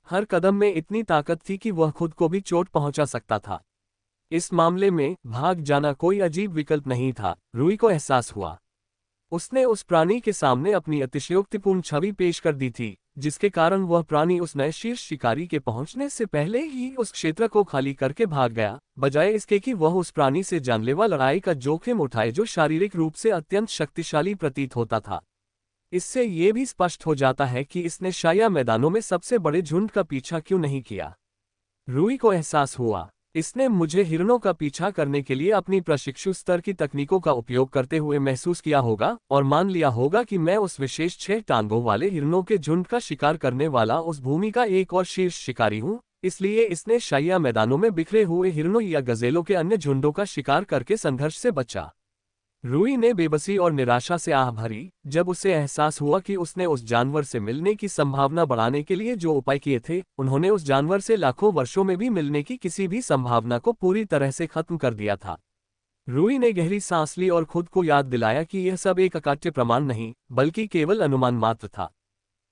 हर कदम में इतनी ताकत थी कि वह खुद को भी चोट पहुंचा सकता था। इस मामले में भाग जाना कोई अजीब विकल्प नहीं था, रूई को एहसास हुआ। उसने उस प्राणी के सामने अपनी अतिशयोक्तिपूर्ण छवि पेश कर दी थी, जिसके कारण वह प्राणी उस नए शीर्ष शिकारी के पहुंचने से पहले ही उस क्षेत्र को खाली करके भाग गया, बजाय इसके कि वह उस प्राणी से जानलेवा लड़ाई का जोखिम उठाए जो शारीरिक रूप से अत्यंत शक्तिशाली प्रतीत होता था। इससे ये भी स्पष्ट हो जाता है कि इसने शाया मैदानों में सबसे बड़े झुंड का पीछा क्यों नहीं किया। रूई को एहसास हुआ, इसने मुझे हिरणों का पीछा करने के लिए अपनी प्रशिक्षु स्तर की तकनीकों का उपयोग करते हुए महसूस किया होगा और मान लिया होगा कि मैं उस विशेष 6 टांगों वाले हिरणों के झुंड का शिकार करने वाला उस भूमि का एक और शीर्ष शिकारी हूं। इसलिए इसने शाया मैदानों में बिखरे हुए हिरणों या गजेलों के अन्य झुंडों का शिकार करके संघर्ष से बचा। रूई ने बेबसी और निराशा से आह भरी जब उसे एहसास हुआ कि उसने उस जानवर से मिलने की संभावना बढ़ाने के लिए जो उपाय किए थे, उन्होंने उस जानवर से लाखों वर्षों में भी मिलने की किसी भी संभावना को पूरी तरह से खत्म कर दिया था। रूई ने गहरी सांस ली और खुद को याद दिलाया कि यह सब एक अकाट्य प्रमाण नहीं, बल्कि केवल अनुमान मात्र था।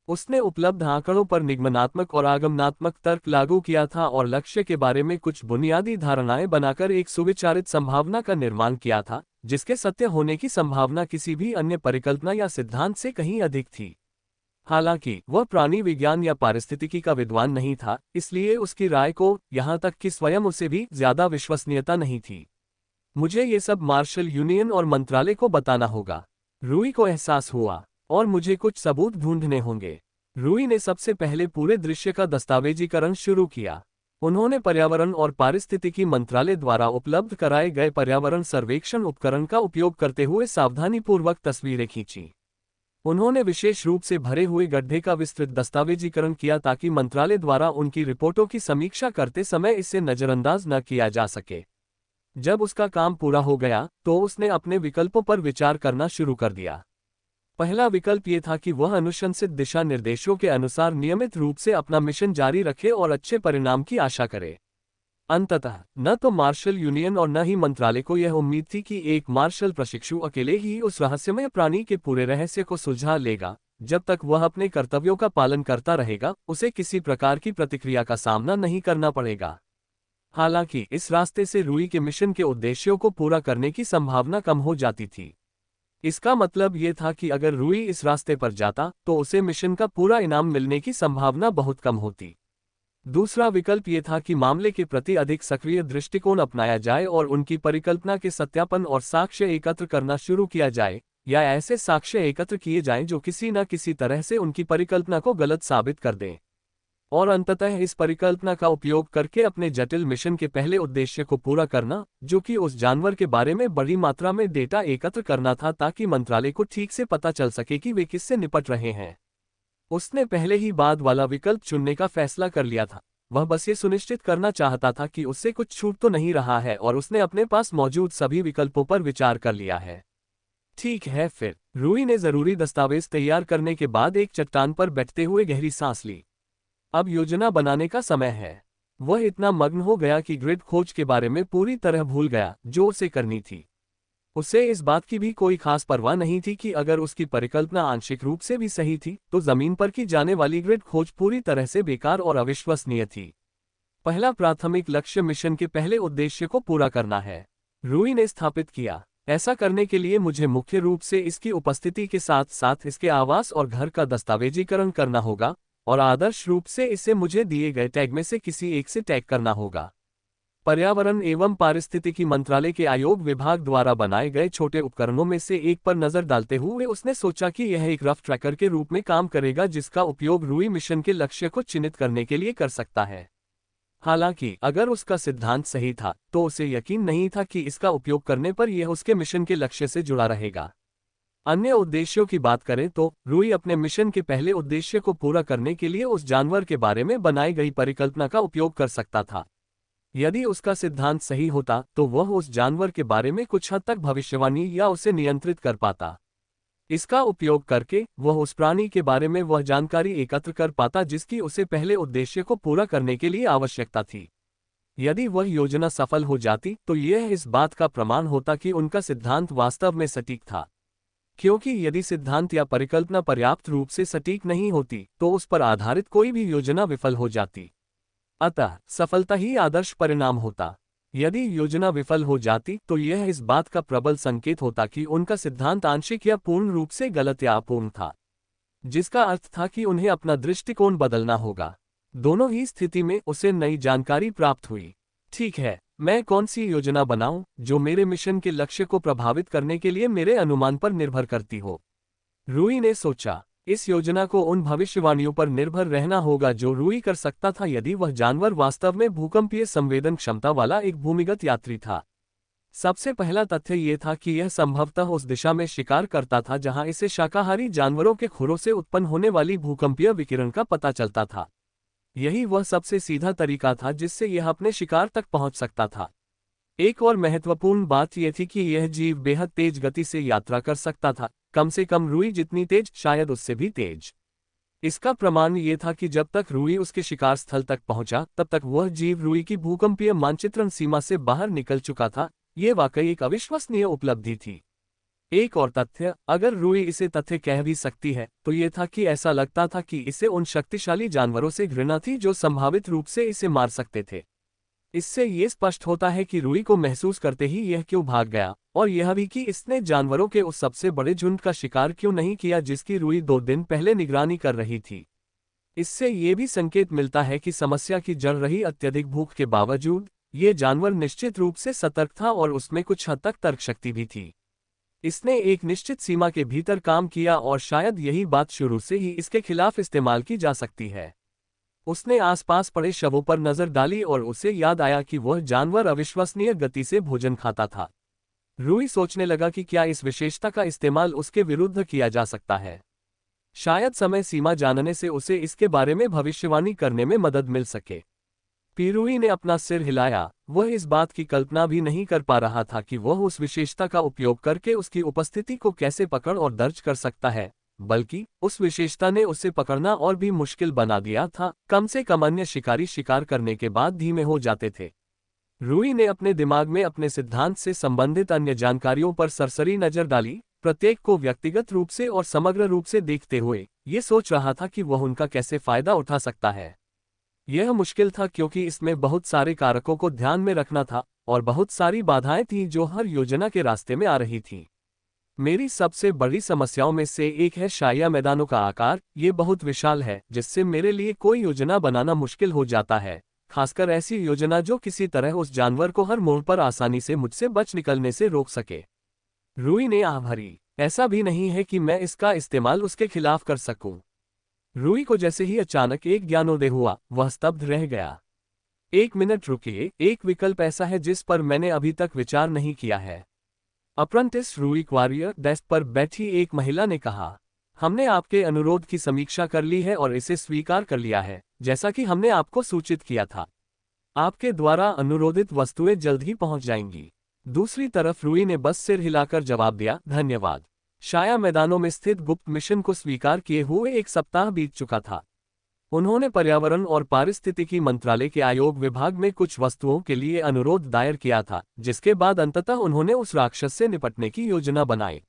उसने उपलब्ध आंकड़ों पर निगमनात्मक और आगमनात्मक तर्क लागू किया था और लक्ष्य के बारे में कुछ बुनियादी धारणाएं बनाकर एक सुविचारित संभावना का निर्माण किया था, जिसके सत्य होने की संभावना किसी भी अन्य परिकल्पना या सिद्धांत से कहीं अधिक थी। हालांकि वह प्राणी विज्ञान या पारिस्थितिकी का विद्वान नहीं था, इसलिए उसकी राय को, यहाँ तक कि स्वयं उसे भी, ज्यादा विश्वसनीयता नहीं थी। मुझे ये सब मार्शल यूनियन और मंत्रालय को बताना होगा, रूई को एहसास हुआ, और मुझे कुछ सबूत ढूंढने होंगे। रूई ने सबसे पहले पूरे दृश्य का दस्तावेजीकरण शुरू किया। उन्होंने पर्यावरण और पारिस्थितिकी मंत्रालय द्वारा उपलब्ध कराए गए पर्यावरण सर्वेक्षण उपकरण का उपयोग करते हुए सावधानीपूर्वक तस्वीरें खींची। उन्होंने विशेष रूप से भरे हुए गड्ढे का विस्तृत दस्तावेजीकरण किया ताकि मंत्रालय द्वारा उनकी रिपोर्टों की समीक्षा करते समय इसे नजरअंदाज न किया जा सके। जब उसका काम पूरा हो गया तो उसने अपने विकल्पों पर विचार करना शुरू कर दिया। पहला विकल्प ये था कि वह अनुशंसित दिशा निर्देशों के अनुसार नियमित रूप से अपना मिशन जारी रखे और अच्छे परिणाम की आशा करे। अंततः न तो मार्शल यूनियन और न ही मंत्रालय को यह उम्मीद थी कि एक मार्शल प्रशिक्षु अकेले ही उस रहस्यमय प्राणी के पूरे रहस्य को सुलझा लेगा। जब तक वह अपने कर्तव्यों का पालन करता रहेगा, उसे किसी प्रकार की प्रतिक्रिया का सामना नहीं करना पड़ेगा। हालांकि इस रास्ते से रूई के मिशन के उद्देश्यों को पूरा करने की संभावना कम हो जाती थी। इसका मतलब ये था कि अगर रूई इस रास्ते पर जाता तो उसे मिशन का पूरा इनाम मिलने की संभावना बहुत कम होती। दूसरा विकल्प ये था कि मामले के प्रति अधिक सक्रिय दृष्टिकोण अपनाया जाए और उनकी परिकल्पना के सत्यापन और साक्ष्य एकत्र करना शुरू किया जाए, या ऐसे साक्ष्य एकत्र किए जाएं जो किसी न किसी तरह से उनकी परिकल्पना को गलत साबित कर दें। और अंततः इस परिकल्पना का उपयोग करके अपने जटिल मिशन के पहले उद्देश्य को पूरा करना, जो कि उस जानवर के बारे में बड़ी मात्रा में डेटा एकत्र करना था ताकि मंत्रालय को ठीक से पता चल सके कि वे किससे निपट रहे हैं। उसने पहले ही बाद वाला विकल्प चुनने का फैसला कर लिया था। वह बस ये सुनिश्चित करना चाहता था कि उससे कुछ छूट तो नहीं रहा है, और उसने अपने पास मौजूद सभी विकल्पों पर विचार कर लिया है। ठीक है, फिर रूई ने जरूरी दस्तावेज तैयार करने के बाद एक चट्टान पर बैठते हुए गहरी सांस ली। अब योजना बनाने का समय है। वह इतना मग्न हो गया कि ग्रिड खोज के बारे में पूरी तरह भूल गया जो उसे करनी थी। उसे इस बात की भी कोई खास परवाह नहीं थी कि अगर उसकी परिकल्पना आंशिक रूप से भी सही थी तो जमीन पर की जाने वाली ग्रिड खोज पूरी तरह से बेकार और अविश्वसनीय थी। पहला प्राथमिक लक्ष्य मिशन के पहले उद्देश्य को पूरा करना है, रूई ने स्थापित किया। ऐसा करने के लिए मुझे मुख्य रूप से इसकी उपस्थिति के साथ साथ इसके आवास और घर का दस्तावेजीकरण करना होगा, और आदर्श रूप से इसे मुझे दिए गए टैग में से किसी एक से टैग करना होगा। पर्यावरण एवं पारिस्थितिकी मंत्रालय के आयोग विभाग द्वारा बनाए गए छोटे उपकरणों में से एक पर नजर डालते हुए उसने सोचा कि यह एक रफ ट्रैकर के रूप में काम करेगा जिसका उपयोग रूई मिशन के लक्ष्य को चिन्हित करने के लिए कर सकता है। हालांकि अगर उसका सिद्धांत सही था तो उसे यकीन नहीं था कि इसका उपयोग करने पर यह उसके मिशन के लक्ष्य से जुड़ा रहेगा। अन्य उद्देश्यों की बात करें तो रूई अपने मिशन के पहले उद्देश्य को पूरा करने के लिए उस जानवर के बारे में बनाई गई परिकल्पना का उपयोग कर सकता था। यदि उसका सिद्धांत सही होता तो वह उस जानवर के बारे में कुछ हद तक भविष्यवाणी या उसे नियंत्रित कर पाता। इसका उपयोग करके वह उस प्राणी के बारे में वह जानकारी एकत्र कर पाता जिसकी उसे पहले उद्देश्य को पूरा करने के लिए आवश्यकता थी। यदि वह योजना सफल हो जाती तो यह इस बात का प्रमाण होता कि उनका सिद्धांत वास्तव में सटीक था, क्योंकि यदि सिद्धांत या परिकल्पना पर्याप्त रूप से सटीक नहीं होती तो उस पर आधारित कोई भी योजना विफल हो जाती। अतः सफलता ही आदर्श परिणाम होता। यदि योजना विफल हो जाती तो यह इस बात का प्रबल संकेत होता कि उनका सिद्धांत आंशिक या पूर्ण रूप से गलत या अपूर्ण था, जिसका अर्थ था कि उन्हें अपना दृष्टिकोण बदलना होगा। दोनों ही स्थिति में उसे नई जानकारी प्राप्त हुई। ठीक है, मैं कौन सी योजना बनाऊं जो मेरे मिशन के लक्ष्य को प्रभावित करने के लिए मेरे अनुमान पर निर्भर करती हो? रूई ने सोचा। इस योजना को उन भविष्यवाणियों पर निर्भर रहना होगा जो रूई कर सकता था यदि वह जानवर वास्तव में भूकंपीय संवेदन क्षमता वाला एक भूमिगत यात्री था। सबसे पहला तथ्य यह था कि यह संभवतः उस दिशा में शिकार करता था जहां इसे शाकाहारी जानवरों के खुरों से उत्पन्न होने वाली भूकंपीय विकिरण का पता चलता था। यही वह सबसे सीधा तरीका था जिससे यह अपने शिकार तक पहुंच सकता था। एक और महत्वपूर्ण बात यह थी कि यह जीव बेहद तेज गति से यात्रा कर सकता था, कम से कम रूई जितनी तेज, शायद उससे भी तेज। इसका प्रमाण ये था कि जब तक रूई उसके शिकार स्थल तक पहुंचा, तब तक वह जीव रूई की भूकंपीय मानचित्रण सीमा से बाहर निकल चुका था। ये वाकई एक अविश्वसनीय उपलब्धि थी। एक और तथ्य, अगर रूई इसे तथ्य कह भी सकती है, तो ये था कि ऐसा लगता था कि इसे उन शक्तिशाली जानवरों से घृणा थी जो संभावित रूप से इसे मार सकते थे। इससे ये स्पष्ट होता है कि रूई को महसूस करते ही यह क्यों भाग गया, और यह भी कि इसने जानवरों के उस सबसे बड़े झुंड का शिकार क्यों नहीं किया जिसकी रूई 2 दिन पहले निगरानी कर रही थी। इससे ये भी संकेत मिलता है कि समस्या की जड़ रही अत्यधिक भूख के बावजूद ये जानवर निश्चित रूप से सतर्क था और उसमें कुछ हद तक तर्कशक्ति भी थी। इसने एक निश्चित सीमा के भीतर काम किया और शायद यही बात शुरू से ही इसके खिलाफ इस्तेमाल की जा सकती है। उसने आसपास पड़े शवों पर नजर डाली और उसे याद आया कि वह जानवर अविश्वसनीय गति से भोजन खाता था। रूई सोचने लगा कि क्या इस विशेषता का इस्तेमाल उसके विरुद्ध किया जा सकता है। शायद समय सीमा जानने से उसे इसके बारे में भविष्यवाणी करने में मदद मिल सके। पीरूई ने अपना सिर हिलाया। वह इस बात की कल्पना भी नहीं कर पा रहा था कि वह उस विशेषता का उपयोग करके उसकी उपस्थिति को कैसे पकड़ और दर्ज कर सकता है, बल्कि उस विशेषता ने उसे पकड़ना और भी मुश्किल बना दिया था। कम से कम अन्य शिकारी शिकार करने के बाद धीमे हो जाते थे। रूई ने अपने दिमाग में अपने सिद्धांत से संबंधित अन्य जानकारियों पर सरसरी नजर डाली, प्रत्येक को व्यक्तिगत रूप से और समग्र रूप से देखते हुए ये सोच रहा था कि वह उनका कैसे फायदा उठा सकता है। यह मुश्किल था क्योंकि इसमें बहुत सारे कारकों को ध्यान में रखना था और बहुत सारी बाधाएं थीं जो हर योजना के रास्ते में आ रही थीं। मेरी सबसे बड़ी समस्याओं में से एक है शाया मैदानों का आकार। ये बहुत विशाल है जिससे मेरे लिए कोई योजना बनाना मुश्किल हो जाता है, खासकर ऐसी योजना जो किसी तरह उस जानवर को हर मोड़ पर आसानी से मुझसे बच निकलने से रोक सके। रूई ने आह भरी। ऐसा भी नहीं है कि मैं इसका इस्तेमाल उसके खिलाफ कर सकूं। रूई को जैसे ही अचानक एक ज्ञानोदय हुआ, वह स्तब्ध रह गया। 1 मिनट रुकिए, एक विकल्प ऐसा है जिस पर मैंने अभी तक विचार नहीं किया है। अप्रेंटिस रूई क्वारियर डेस्क पर बैठी एक महिला ने कहा। हमने आपके अनुरोध की समीक्षा कर ली है और इसे स्वीकार कर लिया है, जैसा कि हमने आपको सूचित किया था। आपके द्वारा अनुरोधित वस्तुएं जल्द ही पहुंच जाएंगी। दूसरी तरफ रूई ने बस सिर हिलाकर जवाब दिया, धन्यवाद। शाया मैदानों में स्थित गुप्त मिशन को स्वीकार किए हुए 1 सप्ताह बीत चुका था। उन्होंने पर्यावरण और पारिस्थितिकी मंत्रालय के आयोग विभाग में कुछ वस्तुओं के लिए अनुरोध दायर किया था, जिसके बाद अंततः उन्होंने उस राक्षस से निपटने की योजना बनाई।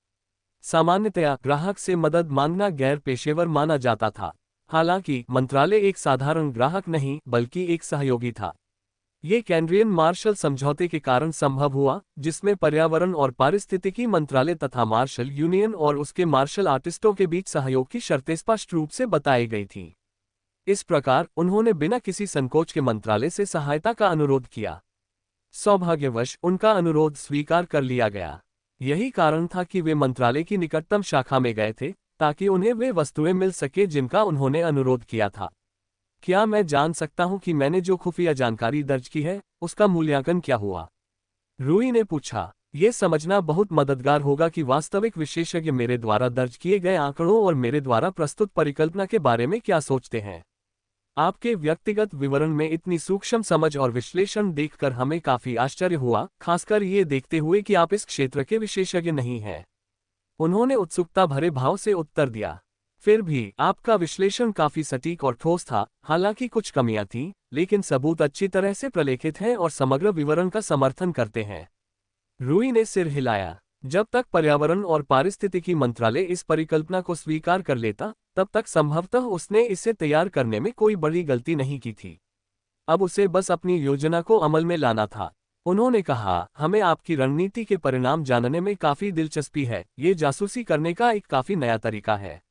सामान्यतया ग्राहक से मदद मांगना गैर पेशेवर माना जाता था। हालांकि मंत्रालय एक साधारण ग्राहक नहीं बल्कि एक सहयोगी था। ये कैनरियन मार्शल समझौते के कारण संभव हुआ, जिसमें पर्यावरण और पारिस्थितिकी मंत्रालय तथा मार्शल यूनियन और उसके मार्शल आर्टिस्टों के बीच सहयोग की शर्तें स्पष्ट रूप से बताई गई थीं। इस प्रकार उन्होंने बिना किसी संकोच के मंत्रालय से सहायता का अनुरोध किया। सौभाग्यवश उनका अनुरोध स्वीकार कर लिया गया। यही कारण था कि वे मंत्रालय की निकटतम शाखा में गए थे, ताकि उन्हें वे वस्तुएं मिल सके जिनका उन्होंने अनुरोध किया था। क्या मैं जान सकता हूं कि मैंने जो खुफिया जानकारी दर्ज की है, उसका मूल्यांकन क्या हुआ? रूई ने पूछा। यह समझना बहुत मददगार होगा कि वास्तविक विशेषज्ञ मेरे द्वारा दर्ज किए गए आंकड़ों और मेरे द्वारा प्रस्तुत परिकल्पना के बारे में क्या सोचते हैं। आपके व्यक्तिगत विवरण में इतनी सूक्ष्म समझ और विश्लेषण देखकर हमें काफी आश्चर्य हुआ, खासकर ये देखते हुए कि आप इस क्षेत्र के विशेषज्ञ नहीं हैं। उन्होंने उत्सुकता भरे भाव से उत्तर दिया। फिर भी आपका विश्लेषण काफी सटीक और ठोस था। हालांकि कुछ कमियां थीं, लेकिन सबूत अच्छी तरह से प्रलेखित हैं और समग्र विवरण का समर्थन करते हैं। रूई ने सिर हिलाया। जब तक पर्यावरण और पारिस्थितिकी मंत्रालय इस परिकल्पना को स्वीकार कर लेता, तब तक संभवतः उसने इसे तैयार करने में कोई बड़ी गलती नहीं की थी। अब उसे बस अपनी योजना को अमल में लाना था। उन्होंने कहा, हमें आपकी रणनीति के परिणाम जानने में काफी दिलचस्पी है। ये जासूसी करने का एक काफी नया तरीका है।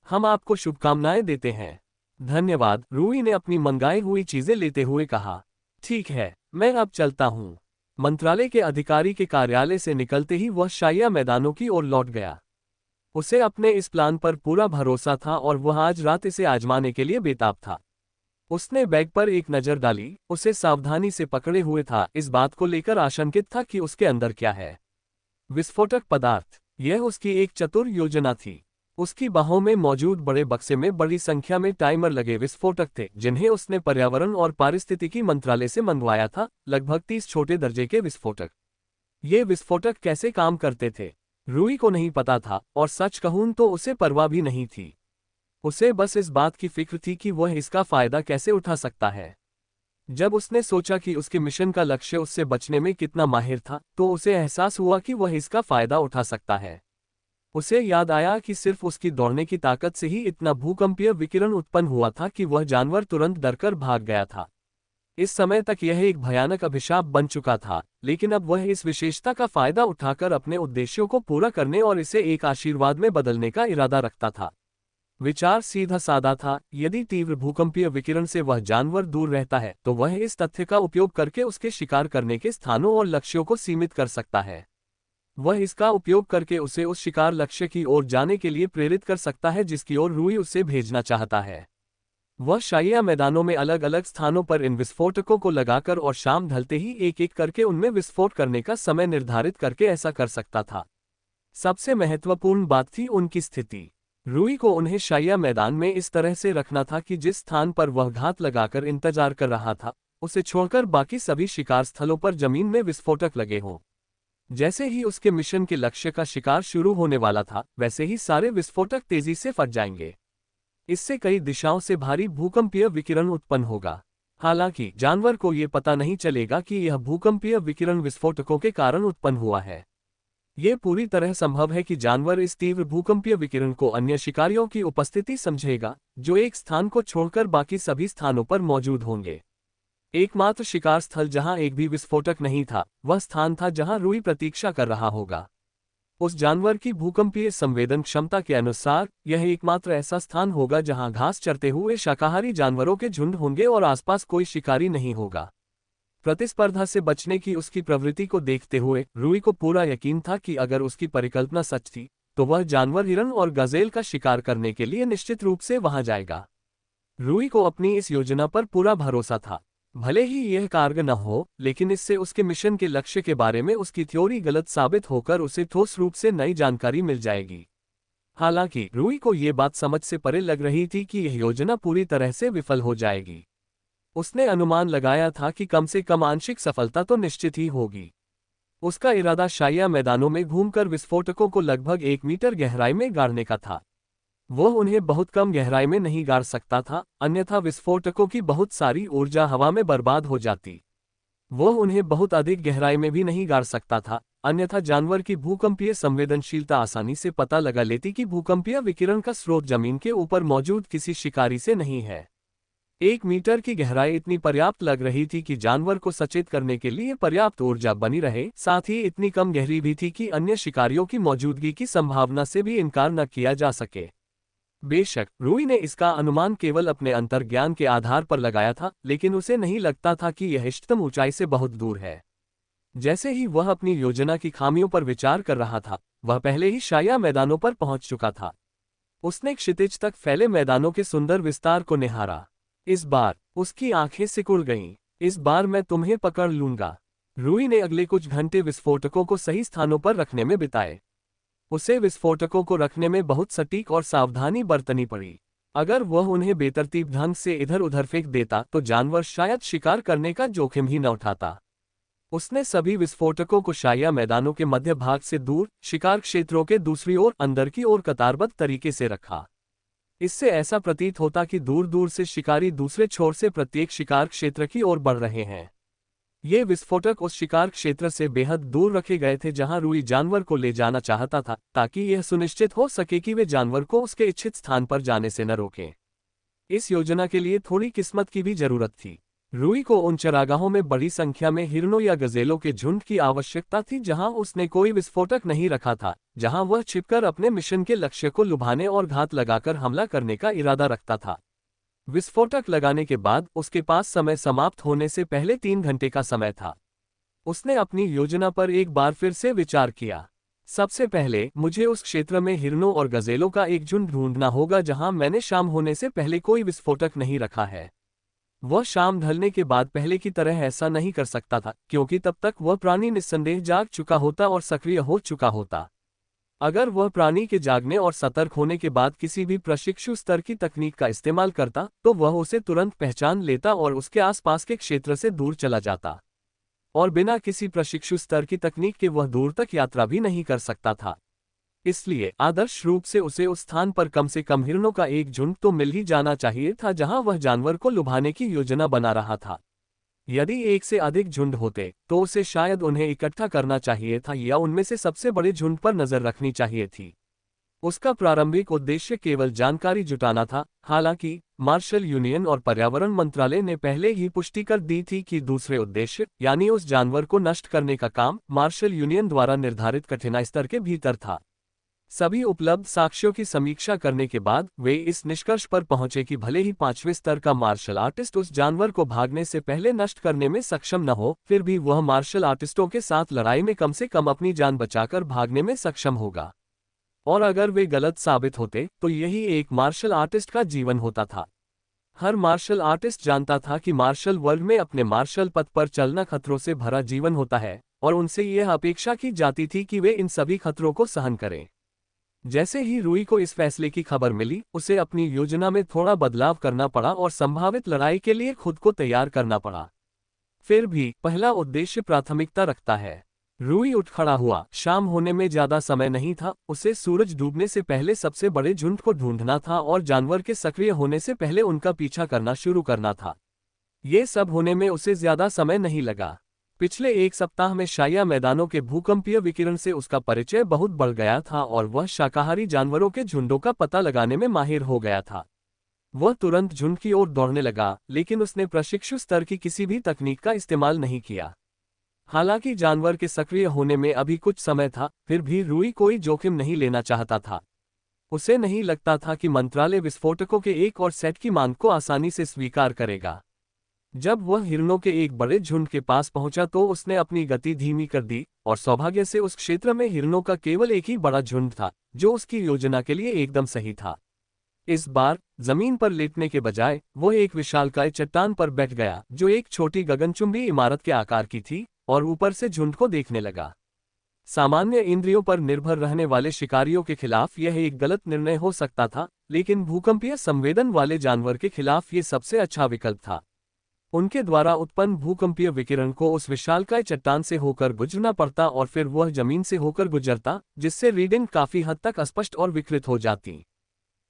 हम आपको शुभकामनाएं देते हैं। धन्यवाद। रूई ने अपनी मंगाई हुई चीजें लेते हुए कहा। ठीक है, मैं अब चलता हूँ। मंत्रालय के अधिकारी के कार्यालय से निकलते ही वह शाया मैदानों की ओर लौट गया। उसे अपने इस प्लान पर पूरा भरोसा था और वह आज रात इसे आजमाने के लिए बेताब था। उसने बैग पर एक नजर डाली, उसे सावधानी से पकड़े हुए था, इस बात को लेकर आशंकित था कि उसके अंदर क्या है। विस्फोटक पदार्थ। यह उसकी एक चतुर योजना थी। उसकी बाहों में मौजूद बड़े बक्से में बड़ी संख्या में टाइमर लगे विस्फोटक थे, जिन्हें उसने पर्यावरण और पारिस्थितिकी मंत्रालय से मंगवाया था, लगभग 30 छोटे दर्जे के विस्फोटक। ये विस्फोटक कैसे काम करते थे, रूई को नहीं पता था, और सच कहूं तो उसे परवाह भी नहीं थी। उसे बस इस बात की फिक्र थी कि वह इसका फायदा कैसे उठा सकता है। जब उसने सोचा कि उसके मिशन का लक्ष्य उससे बचने में कितना माहिर था, तो उसे एहसास हुआ कि वह इसका फायदा उठा सकता है। उसे याद आया कि सिर्फ उसकी दौड़ने की ताकत से ही इतना भूकंपीय विकिरण उत्पन्न हुआ था कि वह जानवर तुरंत डरकर भाग गया था। इस समय तक यह एक भयानक अभिशाप बन चुका था, लेकिन अब वह इस विशेषता का फायदा उठाकर अपने उद्देश्यों को पूरा करने और इसे एक आशीर्वाद में बदलने का इरादा रखता था। विचार सीधा साधा था, यदि तीव्र भूकंपीय विकिरण से वह जानवर दूर रहता है तो वह इस तथ्य का उपयोग करके उसके शिकार करने के स्थानों और लक्ष्यों को सीमित कर सकता है। वह इसका उपयोग करके उसे उस शिकार लक्ष्य की ओर जाने के लिए प्रेरित कर सकता है जिसकी ओर रूई उसे भेजना चाहता है। वह शाइया मैदानों में अलग अलग स्थानों पर इन विस्फोटकों को लगाकर और शाम ढलते ही एक एक करके उनमें विस्फोट करने का समय निर्धारित करके ऐसा कर सकता था। सबसे महत्वपूर्ण बात थी उनकी स्थिति। रूई को उन्हें शाइया मैदान में इस तरह से रखना था कि जिस स्थान पर वह घात लगाकर इंतजार कर रहा था, उसे छोड़कर बाकी सभी शिकार स्थलों पर जमीन में विस्फोटक लगे हों। जैसे ही उसके मिशन के लक्ष्य का शिकार शुरू होने वाला था, वैसे ही सारे विस्फोटक तेजी से फट जाएंगे। इससे कई दिशाओं से भारी भूकंपीय विकिरण उत्पन्न होगा। हालांकि जानवर को यह पता नहीं चलेगा कि यह भूकंपीय विकिरण विस्फोटकों के कारण उत्पन्न हुआ है। यह पूरी तरह संभव है कि जानवर इस तीव्र भूकंपीय विकिरण को अन्य शिकारियों की उपस्थिति समझेगा, जो एक स्थान को छोड़कर बाकी सभी स्थानों पर मौजूद होंगे। एकमात्र शिकार स्थल जहां एक भी विस्फोटक नहीं था, वह स्थान था जहां रूई प्रतीक्षा कर रहा होगा। उस जानवर की भूकंपीय संवेदन क्षमता के अनुसार यह एकमात्र ऐसा स्थान होगा जहां घास चरते हुए शाकाहारी जानवरों के झुंड होंगे और आसपास कोई शिकारी नहीं होगा। प्रतिस्पर्धा से बचने की उसकी प्रवृत्ति को देखते हुए रूई को पूरा यकीन था कि अगर उसकी परिकल्पना सच थी, तो वह जानवर हिरन और गजेल का शिकार करने के लिए निश्चित रूप से वहां जाएगा। रूई को अपनी इस योजना पर पूरा भरोसा था। भले ही यह कारगर न हो, लेकिन इससे उसके मिशन के लक्ष्य के बारे में उसकी थ्योरी गलत साबित होकर उसे ठोस रूप से नई जानकारी मिल जाएगी। हालांकि रूई को यह बात समझ से परे लग रही थी कि यह योजना पूरी तरह से विफल हो जाएगी। उसने अनुमान लगाया था कि कम से कम आंशिक सफलता तो निश्चित ही होगी। उसका इरादा शाइया मैदानों में घूमकर विस्फोटकों को लगभग 1 मीटर गहराई में गाड़ने का था। वह उन्हें बहुत कम गहराई में नहीं गाड़ सकता था, अन्यथा विस्फोटकों की बहुत सारी ऊर्जा हवा में बर्बाद हो जाती। वह उन्हें बहुत अधिक गहराई में भी नहीं गाड़ सकता था, अन्यथा जानवर की भूकंपीय संवेदनशीलता आसानी से पता लगा लेती कि भूकंपीय विकिरण का स्रोत जमीन के ऊपर मौजूद किसी शिकारी से नहीं है। 1 मीटर की गहराई इतनी पर्याप्त लग रही थी कि जानवर को सचेत करने के लिए पर्याप्त ऊर्जा बनी रहे, साथ ही इतनी कम गहरी भी थी कि अन्य शिकारियों की मौजूदगी की संभावना से भी इनकार न किया जा सके। बेशक रूई ने इसका अनुमान केवल अपने अंतर्ज्ञान के आधार पर लगाया था, लेकिन उसे नहीं लगता था कि यह इष्टतम ऊंचाई से बहुत दूर है। जैसे ही वह अपनी योजना की खामियों पर विचार कर रहा था, वह पहले ही शाइया मैदानों पर पहुंच चुका था। उसने क्षितिज तक फैले मैदानों के सुंदर विस्तार को निहारा। इस बार उसकी आंखें सिकुड़ गईं। इस बार मैं तुम्हें पकड़ लूंगा। रूई ने अगले कुछ घंटे विस्फोटकों को सही स्थानों पर रखने में बिताए। उसे विस्फोटकों को रखने में बहुत सटीक और सावधानी बरतनी पड़ी। अगर वह उन्हें बेतरतीब ढंग से इधर उधर फेंक देता तो जानवर शायद शिकार करने का जोखिम ही न उठाता। उसने सभी विस्फोटकों को शाइया मैदानों के मध्य भाग से दूर, शिकार क्षेत्रों के दूसरी ओर अंदर की ओर कतारबद्ध तरीके से रखा। इससे ऐसा प्रतीत होता कि दूर दूर से शिकारी दूसरे छोर से प्रत्येक शिकार क्षेत्र की ओर बढ़ रहे हैं। ये विस्फोटक उस शिकार क्षेत्र से बेहद दूर रखे गए थे जहां रूई जानवर को ले जाना चाहता था, ताकि यह सुनिश्चित हो सके कि वे जानवर को उसके इच्छित स्थान पर जाने से न रोकें। इस योजना के लिए थोड़ी किस्मत की भी जरूरत थी। रूई को उन चरागाहों में बड़ी संख्या में हिरणों या गजेलों के झुंड की आवश्यकता थी जहां उसने कोई विस्फोटक नहीं रखा था, जहां वह छिपकर अपने मिशन के लक्ष्य को लुभाने और घात लगाकर हमला करने का इरादा रखता था। विस्फोटक लगाने के बाद उसके पास समय समाप्त होने से पहले 3 घंटे का समय था। उसने अपनी योजना पर एक बार फिर से विचार किया। सबसे पहले मुझे उस क्षेत्र में हिरणों और गजेलों का एक झुंड ढूंढना होगा जहां मैंने शाम होने से पहले कोई विस्फोटक नहीं रखा है। वह शाम ढलने के बाद पहले की तरह ऐसा नहीं कर सकता था, क्योंकि तब तक वह प्राणी निस्संदेह जाग चुका होता और सक्रिय हो चुका होता। अगर वह प्राणी के जागने और सतर्क होने के बाद किसी भी प्रशिक्षु स्तर की तकनीक का इस्तेमाल करता तो वह उसे तुरंत पहचान लेता और उसके आसपास के क्षेत्र से दूर चला जाता, और बिना किसी प्रशिक्षु स्तर की तकनीक के वह दूर तक यात्रा भी नहीं कर सकता था। इसलिए आदर्श रूप से उसे उस स्थान पर कम से कम हिरणों का एक झुंड तो मिल ही जाना चाहिए था जहां वह जानवर को लुभाने की योजना बना रहा था। यदि एक से अधिक झुंड होते तो उसे शायद उन्हें इकट्ठा करना चाहिए था या उनमें से सबसे बड़े झुंड पर नजर रखनी चाहिए थी। उसका प्रारंभिक उद्देश्य केवल जानकारी जुटाना था। हालांकि मार्शल यूनियन और पर्यावरण मंत्रालय ने पहले ही पुष्टि कर दी थी कि दूसरे उद्देश्य यानी उस जानवर को नष्ट करने का काम मार्शल यूनियन द्वारा निर्धारित कठिनाई स्तर के भीतर था। सभी उपलब्ध साक्ष्यों की समीक्षा करने के बाद वे इस निष्कर्ष पर पहुंचे कि भले ही 5वें स्तर का मार्शल आर्टिस्ट उस जानवर को भागने से पहले नष्ट करने में सक्षम न हो, फिर भी वह मार्शल आर्टिस्टों के साथ लड़ाई में कम से कम अपनी जान बचाकर भागने में सक्षम होगा। और अगर वे गलत साबित होते तो यही एक मार्शल आर्टिस्ट का जीवन होता था। हर मार्शल आर्टिस्ट जानता था कि मार्शल वर्ल्ड में अपने मार्शल पथ पर चलना खतरों से भरा जीवन होता है, और उनसे यह अपेक्षा की जाती थी कि वे इन सभी खतरों को सहन करें। जैसे ही रूई को इस फैसले की खबर मिली, उसे अपनी योजना में थोड़ा बदलाव करना पड़ा और संभावित लड़ाई के लिए खुद को तैयार करना पड़ा। फिर भी पहला उद्देश्य प्राथमिकता रखता है। रूई उठ खड़ा हुआ। शाम होने में ज्यादा समय नहीं था। उसे सूरज डूबने से पहले सबसे बड़े झुंड को ढूंढना था और जानवर के सक्रिय होने से पहले उनका पीछा करना शुरू करना था। ये सब होने में उसे ज्यादा समय नहीं लगा। पिछले एक सप्ताह में शाया मैदानों के भूकंपीय विकिरण से उसका परिचय बहुत बढ़ गया था और वह शाकाहारी जानवरों के झुंडों का पता लगाने में माहिर हो गया था। वह तुरंत झुंड की ओर दौड़ने लगा, लेकिन उसने प्रशिक्षु स्तर की किसी भी तकनीक का इस्तेमाल नहीं किया। हालांकि जानवर के सक्रिय होने में अभी कुछ समय था, फिर भी रूई कोई जोखिम नहीं लेना चाहता था। उसे नहीं लगता था कि मंत्रालय विस्फोटकों के एक और सेट की मांग को आसानी से स्वीकार करेगा। जब वह हिरणों के एक बड़े झुंड के पास पहुंचा तो उसने अपनी गति धीमी कर दी, और सौभाग्य से उस क्षेत्र में हिरणों का केवल एक ही बड़ा झुंड था जो उसकी योजना के लिए एकदम सही था। इस बार जमीन पर लेटने के बजाय वह एक विशालकाय चट्टान पर बैठ गया जो एक छोटी गगनचुंबी इमारत के आकार की थी, और ऊपर से झुंड को देखने लगा। सामान्य इंद्रियों पर निर्भर रहने वाले शिकारियों के खिलाफ यह एक गलत निर्णय हो सकता था, लेकिन भूकंपीय संवेदन वाले जानवर के खिलाफ ये सबसे अच्छा विकल्प था। उनके द्वारा उत्पन्न भूकंपीय विकिरण को उस विशालकाय चट्टान से होकर गुजरना पड़ता और फिर वह जमीन से होकर गुजरता, जिससे रीडिंग काफी हद तक अस्पष्ट और विकृत हो जाती।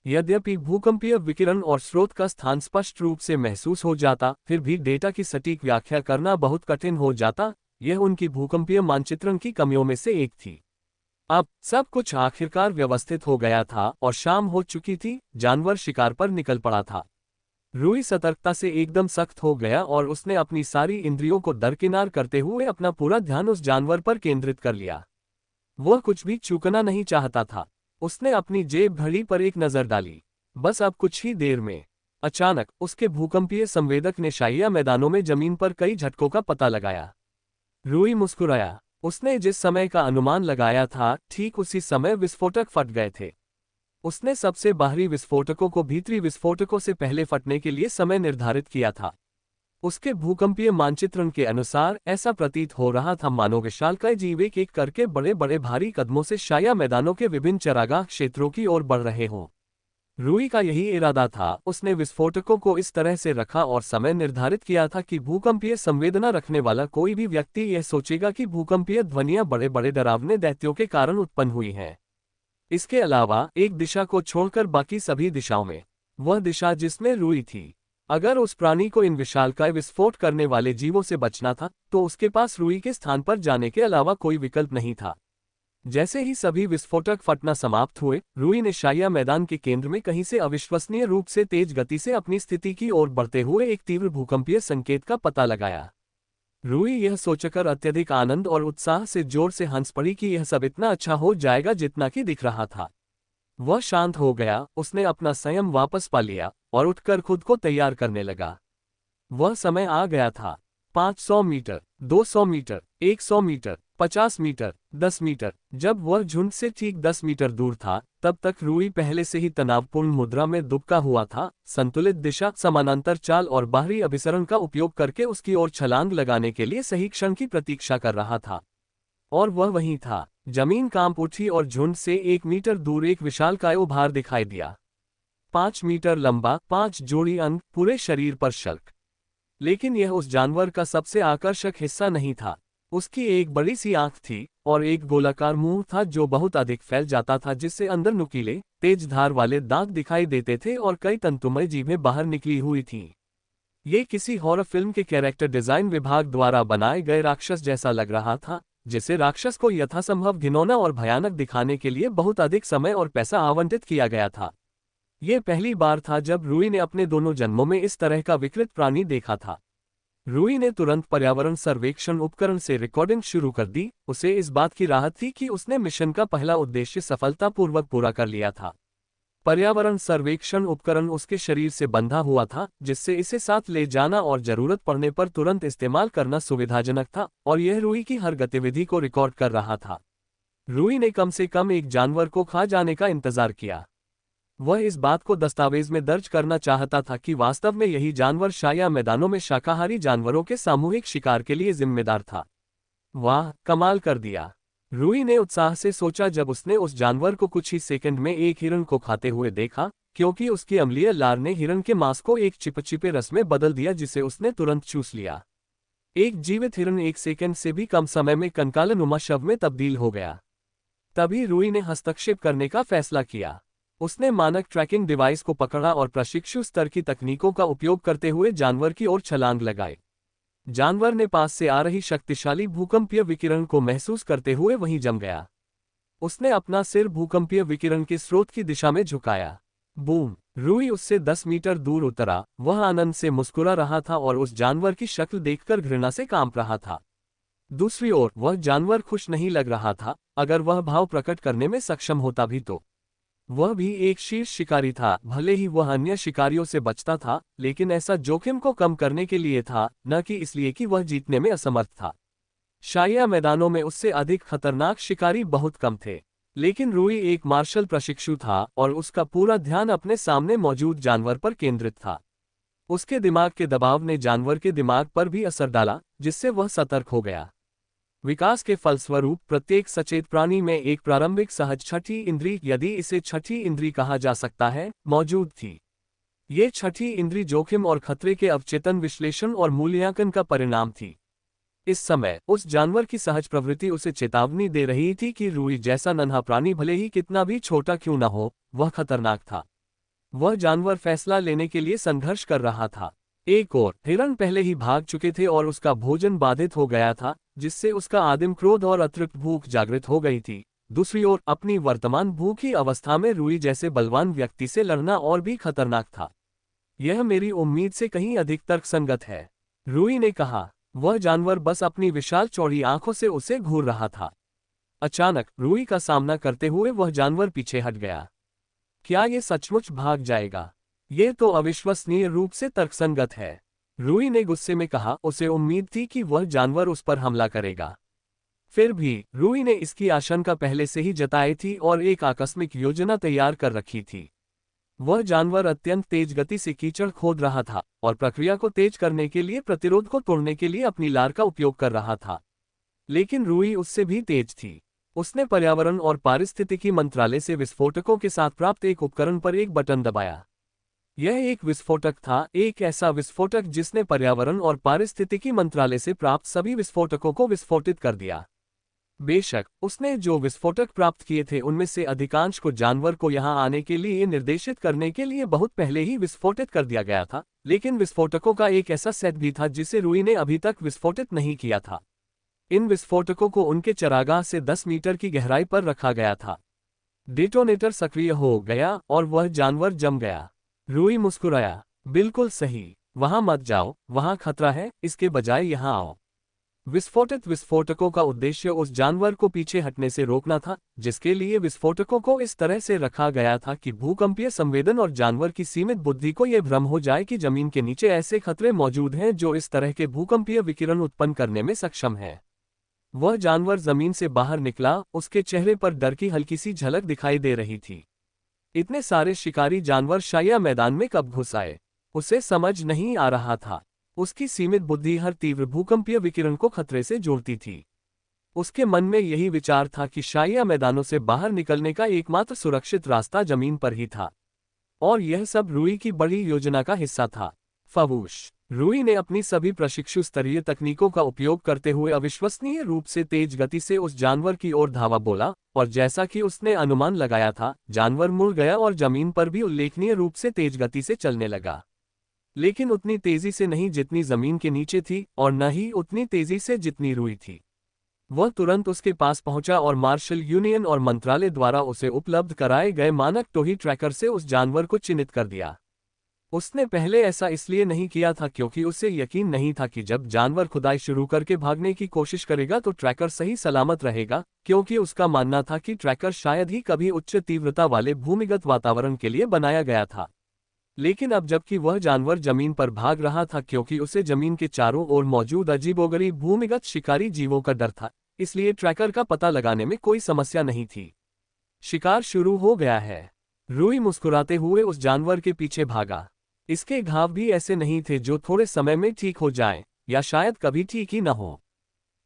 यद्यपि भूकंपीय विकिरण और स्रोत का स्थान स्पष्ट रूप से महसूस हो जाता, फिर भी डेटा की सटीक व्याख्या करना बहुत कठिन हो जाता। यह उनकी भूकंपीय मानचित्रण की कमियों में से एक थी। अब सब कुछ आखिरकार व्यवस्थित हो गया था और शाम हो चुकी थी। जानवर शिकार पर निकल पड़ा था। रूई सतर्कता से एकदम सख्त हो गया और उसने अपनी सारी इंद्रियों को दरकिनार करते हुए अपना पूरा ध्यान उस जानवर पर केंद्रित कर लिया। वह कुछ भी चूकना नहीं चाहता था। उसने अपनी जेब घड़ी पर एक नजर डाली। बस अब कुछ ही देर में। अचानक उसके भूकंपीय संवेदक ने शाइया मैदानों में जमीन पर कई झटकों का पता लगाया। रूई मुस्कुराया। उसने जिस समय का अनुमान लगाया था, ठीक उसी समय विस्फोटक फट गए थे। उसने सबसे बाहरी विस्फोटकों को भीतरी विस्फोटकों से पहले फटने के लिए समय निर्धारित किया था। उसके भूकंपीय मानचित्रण के अनुसार ऐसा प्रतीत हो रहा था मानो विशालकाय जीव एक एक करके बड़े बड़े भारी कदमों से शाया मैदानों के विभिन्न चरागाह क्षेत्रों की ओर बढ़ रहे हों। रूई का यही इरादा था। उसने विस्फोटकों को इस तरह से रखा और समय निर्धारित किया था कि भूकंपीय संवेदना रखने वाला कोई भी व्यक्ति यह सोचेगा कि भूकंपीय ध्वनियां बड़े बड़े डरावने दैत्यों के कारण उत्पन्न हुई हैं। इसके अलावा एक दिशा को छोड़कर बाकी सभी दिशाओं में, वह दिशा जिसमें रूई थी, अगर उस प्राणी को इन विशालकाय विस्फोट करने वाले जीवों से बचना था तो उसके पास रूई के स्थान पर जाने के अलावा कोई विकल्प नहीं था। जैसे ही सभी विस्फोटक फटना समाप्त हुए, रूई ने शाइया मैदान के केंद्र में कहीं से अविश्वसनीय रूप से तेज गति से अपनी स्थिति की ओर बढ़ते हुए एक तीव्र भूकंपीय संकेत का पता लगाया। रूई यह सोचकर अत्यधिक आनंद और उत्साह से जोर से हंस पड़ी कि यह सब इतना अच्छा हो जाएगा जितना कि दिख रहा था। वह शांत हो गया। उसने अपना संयम वापस पा लिया और उठकर खुद को तैयार करने लगा। वह समय आ गया था। 500 metre, 200 metre, 100 metre, 50 metre, 10 metre. जब वह झुंड से ठीक 10 मीटर दूर था, तब तक रूई पहले से ही तनावपूर्ण मुद्रा में दुबका हुआ था, संतुलित दिशा, समानांतर चाल और बाहरी अभिसरण का उपयोग करके उसकी ओर छलांग लगाने के लिए सही क्षण की प्रतीक्षा कर रहा था। और वह वहीं था। जमीन कांप उठी और झुंड से 1 मीटर दूर एक विशालकाय उभार दिखाई दिया। 5 मीटर लंबा, 5 जोड़ी अंग, पूरे शरीर पर शल्क। लेकिन यह उस जानवर का सबसे आकर्षक हिस्सा नहीं था। उसकी एक बड़ी सी आंख थी और एक गोलाकार मुंह था जो बहुत अधिक फैल जाता था, जिससे अंदर नुकीले, तेज धार वाले दांत दिखाई देते थे और कई तंतुमय जीभें बाहर निकली हुई थीं। ये किसी हॉरर फिल्म के कैरेक्टर डिजाइन विभाग द्वारा बनाए गए राक्षस जैसा लग रहा था, जिसे राक्षस को यथासंभव घिनौना और भयानक दिखाने के लिए बहुत अधिक समय और पैसा आवंटित किया गया था। यह पहली बार था जब रूई ने अपने दोनों जन्मों में इस तरह का विकृत प्राणी देखा था। रूई ने तुरंत पर्यावरण सर्वेक्षण उपकरण से रिकॉर्डिंग शुरू कर दी। उसे इस बात की राहत थी कि उसने मिशन का पहला उद्देश्य सफलतापूर्वक पूरा कर लिया था। पर्यावरण सर्वेक्षण उपकरण उसके शरीर से बंधा हुआ था, जिससे इसे साथ ले जाना और जरूरत पड़ने पर तुरंत इस्तेमाल करना सुविधाजनक था, और यह रूई की हर गतिविधि को रिकॉर्ड कर रहा था। रूई ने कम से कम एक जानवर को खा जाने का इंतजार किया। वह इस बात को दस्तावेज में दर्ज करना चाहता था कि वास्तव में यही जानवर शाया मैदानों में शाकाहारी जानवरों के सामूहिक शिकार के लिए जिम्मेदार था। वाह, कमाल कर दिया, रूई ने उत्साह से सोचा जब उसने उस जानवर को कुछ ही सेकंड में एक हिरण को खाते हुए देखा, क्योंकि उसकी अम्लीय लार ने हिरण के मांस को एक चिपचिपे रस में बदल दिया जिसे उसने तुरंत चूस लिया। एक जीवित हिरण 1 सेकंड से भी कम समय में कंकालनुमा शव में तब्दील हो गया। तभी रूई ने हस्तक्षेप करने का फैसला किया। उसने मानक ट्रैकिंग डिवाइस को पकड़ा और प्रशिक्षु स्तर की तकनीकों का उपयोग करते हुए जानवर की ओर छलांग लगाई। जानवर ने पास से आ रही शक्तिशाली भूकंपीय विकिरण को महसूस करते हुए वहीं जम गया। उसने अपना सिर भूकंपीय विकिरण के स्रोत की दिशा में झुकाया। बूम! रूई उससे 10 मीटर दूर उतरा। वह आनंद से मुस्कुरा रहा था और उस जानवर की शक्ल देखकर घृणा से कांप रहा था। दूसरी ओर वह जानवर खुश नहीं लग रहा था। अगर वह भाव प्रकट करने में सक्षम होता भी तो वह भी एक शीर्ष शिकारी था। भले ही वह अन्य शिकारियों से बचता था, लेकिन ऐसा जोखिम को कम करने के लिए था, न कि इसलिए कि वह जीतने में असमर्थ था। शाया मैदानों में उससे अधिक खतरनाक शिकारी बहुत कम थे, लेकिन रूई एक मार्शल प्रशिक्षु था और उसका पूरा ध्यान अपने सामने मौजूद जानवर पर केंद्रित था। उसके दिमाग के दबाव ने जानवर के दिमाग पर भी असर डाला, जिससे वह सतर्क हो गया। विकास के फलस्वरूप प्रत्येक सचेत प्राणी में एक प्रारंभिक सहज छठी इंद्री, यदि इसे छठी इंद्री कहा जा सकता है, मौजूद थी। ये छठी इंद्री जोखिम और खतरे के अवचेतन विश्लेषण और मूल्यांकन का परिणाम थी। इस समय उस जानवर की सहज प्रवृत्ति उसे चेतावनी दे रही थी कि रूई जैसा नन्हा प्राणी भले ही कितना भी छोटा क्यों न हो, वह खतरनाक था। वह जानवर फैसला लेने के लिए संघर्ष कर रहा था। एक और हिरण पहले ही भाग चुके थे और उसका भोजन बाधित हो गया था, जिससे उसका आदिम क्रोध और अतिरिक्त भूख जागृत हो गई थी। दूसरी ओर अपनी वर्तमान भूखी अवस्था में रूई जैसे बलवान व्यक्ति से लड़ना और भी खतरनाक था। यह मेरी उम्मीद से कहीं अधिक तर्कसंगत है, रूई ने कहा। वह जानवर बस अपनी विशाल चौड़ी आंखों से उसे घूर रहा था। अचानक रूई का सामना करते हुए वह जानवर पीछे हट गया। क्या ये सचमुच भाग जाएगा? ये तो अविश्वसनीय रूप से तर्कसंगत है, रूई ने गुस्से में कहा। उसे उम्मीद थी कि वह जानवर उस पर हमला करेगा। फिर भी रूई ने इसकी आशंका पहले से ही जताई थी और एक आकस्मिक योजना तैयार कर रखी थी। वह जानवर अत्यंत तेज गति से कीचड़ खोद रहा था और प्रक्रिया को तेज करने के लिए प्रतिरोध को तोड़ने के लिए अपनी लार का उपयोग कर रहा था। लेकिन रूई उससे भी तेज थी। उसने पर्यावरण और पारिस्थितिकी मंत्रालय से विस्फोटकों के साथ प्राप्त एक उपकरण पर एक बटन दबाया। यह एक विस्फोटक था, एक ऐसा विस्फोटक जिसने पर्यावरण और पारिस्थितिकी मंत्रालय से प्राप्त सभी विस्फोटकों को विस्फोटित कर दिया। बेशक उसने जो विस्फोटक प्राप्त किए थे उनमें से अधिकांश को जानवर को यहां आने के लिए निर्देशित करने के लिए बहुत पहले ही विस्फोटित कर दिया गया था, लेकिन विस्फोटकों का एक ऐसा सेट भी था जिसे रूई ने अभी तक विस्फोटित नहीं किया था। इन विस्फोटकों को उनके चरागाह से 10 मीटर की गहराई पर रखा गया था। डेटोनेटर सक्रिय हो गया और वह जानवर जम गया। रूई मुस्कुराया। बिल्कुल सही, वहां मत जाओ, वहां खतरा है, इसके बजाय यहां आओ। विस्फोटित विस्फोटकों का उद्देश्य उस जानवर को पीछे हटने से रोकना था, जिसके लिए विस्फोटकों को इस तरह से रखा गया था कि भूकंपीय संवेदन और जानवर की सीमित बुद्धि को यह भ्रम हो जाए कि जमीन के नीचे ऐसे खतरे मौजूद हैं जो इस तरह के भूकंपीय विकिरण उत्पन्न करने में सक्षम हैं। वह जानवर जमीन से बाहर निकला, उसके चेहरे पर डर की हल्की सी झलक दिखाई दे रही थी। इतने सारे शिकारी जानवर शाया मैदान में कब घुस आए, उसे समझ नहीं आ रहा था। उसकी सीमित बुद्धि हर तीव्र भूकंपीय विकिरण को खतरे से जोड़ती थी। उसके मन में यही विचार था कि शाया मैदानों से बाहर निकलने का एकमात्र सुरक्षित रास्ता जमीन पर ही था, और यह सब रूई की बड़ी योजना का हिस्सा था। फवूश। रूई ने अपनी सभी प्रशिक्षु स्तरीय तकनीकों का उपयोग करते हुए अविश्वसनीय रूप से तेज गति से उस जानवर की ओर धावा बोला, और जैसा कि उसने अनुमान लगाया था, जानवर मुड़ गया और जमीन पर भी उल्लेखनीय रूप से तेज गति से चलने लगा। लेकिन उतनी तेजी से नहीं जितनी जमीन के नीचे थी, और न ही उतनी तेजी से जितनी रूई थी। वह तुरंत उसके पास पहुंचा और मार्शल यूनियन और मंत्रालय द्वारा उसे उपलब्ध कराए गए मानक टोही ट्रैकर से उस जानवर को चिन्हित कर दिया। उसने पहले ऐसा इसलिए नहीं किया था क्योंकि उसे यकीन नहीं था कि जब जानवर खुदाई शुरू करके भागने की कोशिश करेगा तो ट्रैकर सही सलामत रहेगा, क्योंकि उसका मानना था कि ट्रैकर शायद ही कभी उच्च तीव्रता वाले भूमिगत वातावरण के लिए बनाया गया था। लेकिन अब जबकि वह जानवर जमीन पर भाग रहा था क्योंकि उसे जमीन के चारों ओर मौजूद अजीबोगरीब भूमिगत शिकारी जीवों का डर था, इसलिए ट्रैकर का पता लगाने में कोई समस्या नहीं थी। शिकार शुरू हो गया है। रूई मुस्कुराते हुए उस जानवर के पीछे भागा। इसके घाव भी ऐसे नहीं थे जो थोड़े समय में ठीक हो जाएं, या शायद कभी ठीक ही न हो।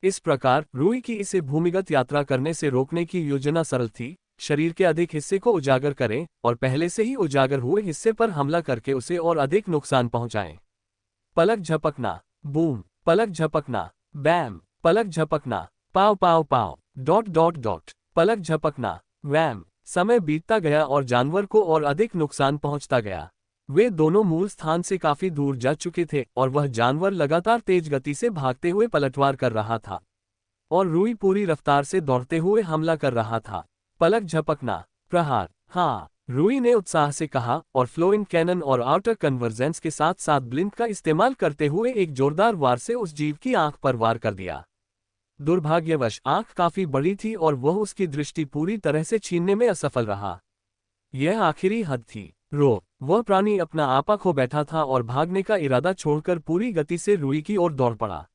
इस प्रकार रूई की इसे भूमिगत यात्रा करने से रोकने की योजना सरल थी। शरीर के अधिक हिस्से को उजागर करें और पहले से ही उजागर हुए हिस्से पर हमला करके उसे और अधिक नुकसान पहुंचाएं। पलक झपकना, बूम, पलक झपकना, बैम, पलक झपकना, pav pav pav, dot dot dot, पलक झपकना, वैम। समय बीतता गया और जानवर को और अधिक नुकसान पहुंचता गया। वे दोनों मूल स्थान से काफी दूर जा चुके थे और वह जानवर लगातार तेज गति से भागते हुए पलटवार कर रहा था, और रूई पूरी रफ्तार से दौड़ते हुए हमला कर रहा था। पलक झपकना, प्रहार। हाँ, रूई ने उत्साह से कहा, और फ्लोइंग कैनन और आउटर कन्वर्जेंस के साथ साथ ब्लिंक का इस्तेमाल करते हुए एक जोरदार वार से उस जीव की आंख पर वार कर दिया। दुर्भाग्यवश आंख काफी बड़ी थी और वह उसकी दृष्टि पूरी तरह से छीनने में असफल रहा। यह आखिरी हद थी। वह प्राणी अपना आपा खो बैठा था और भागने का इरादा छोड़कर पूरी गति से रूई की ओर दौड़ पड़ा।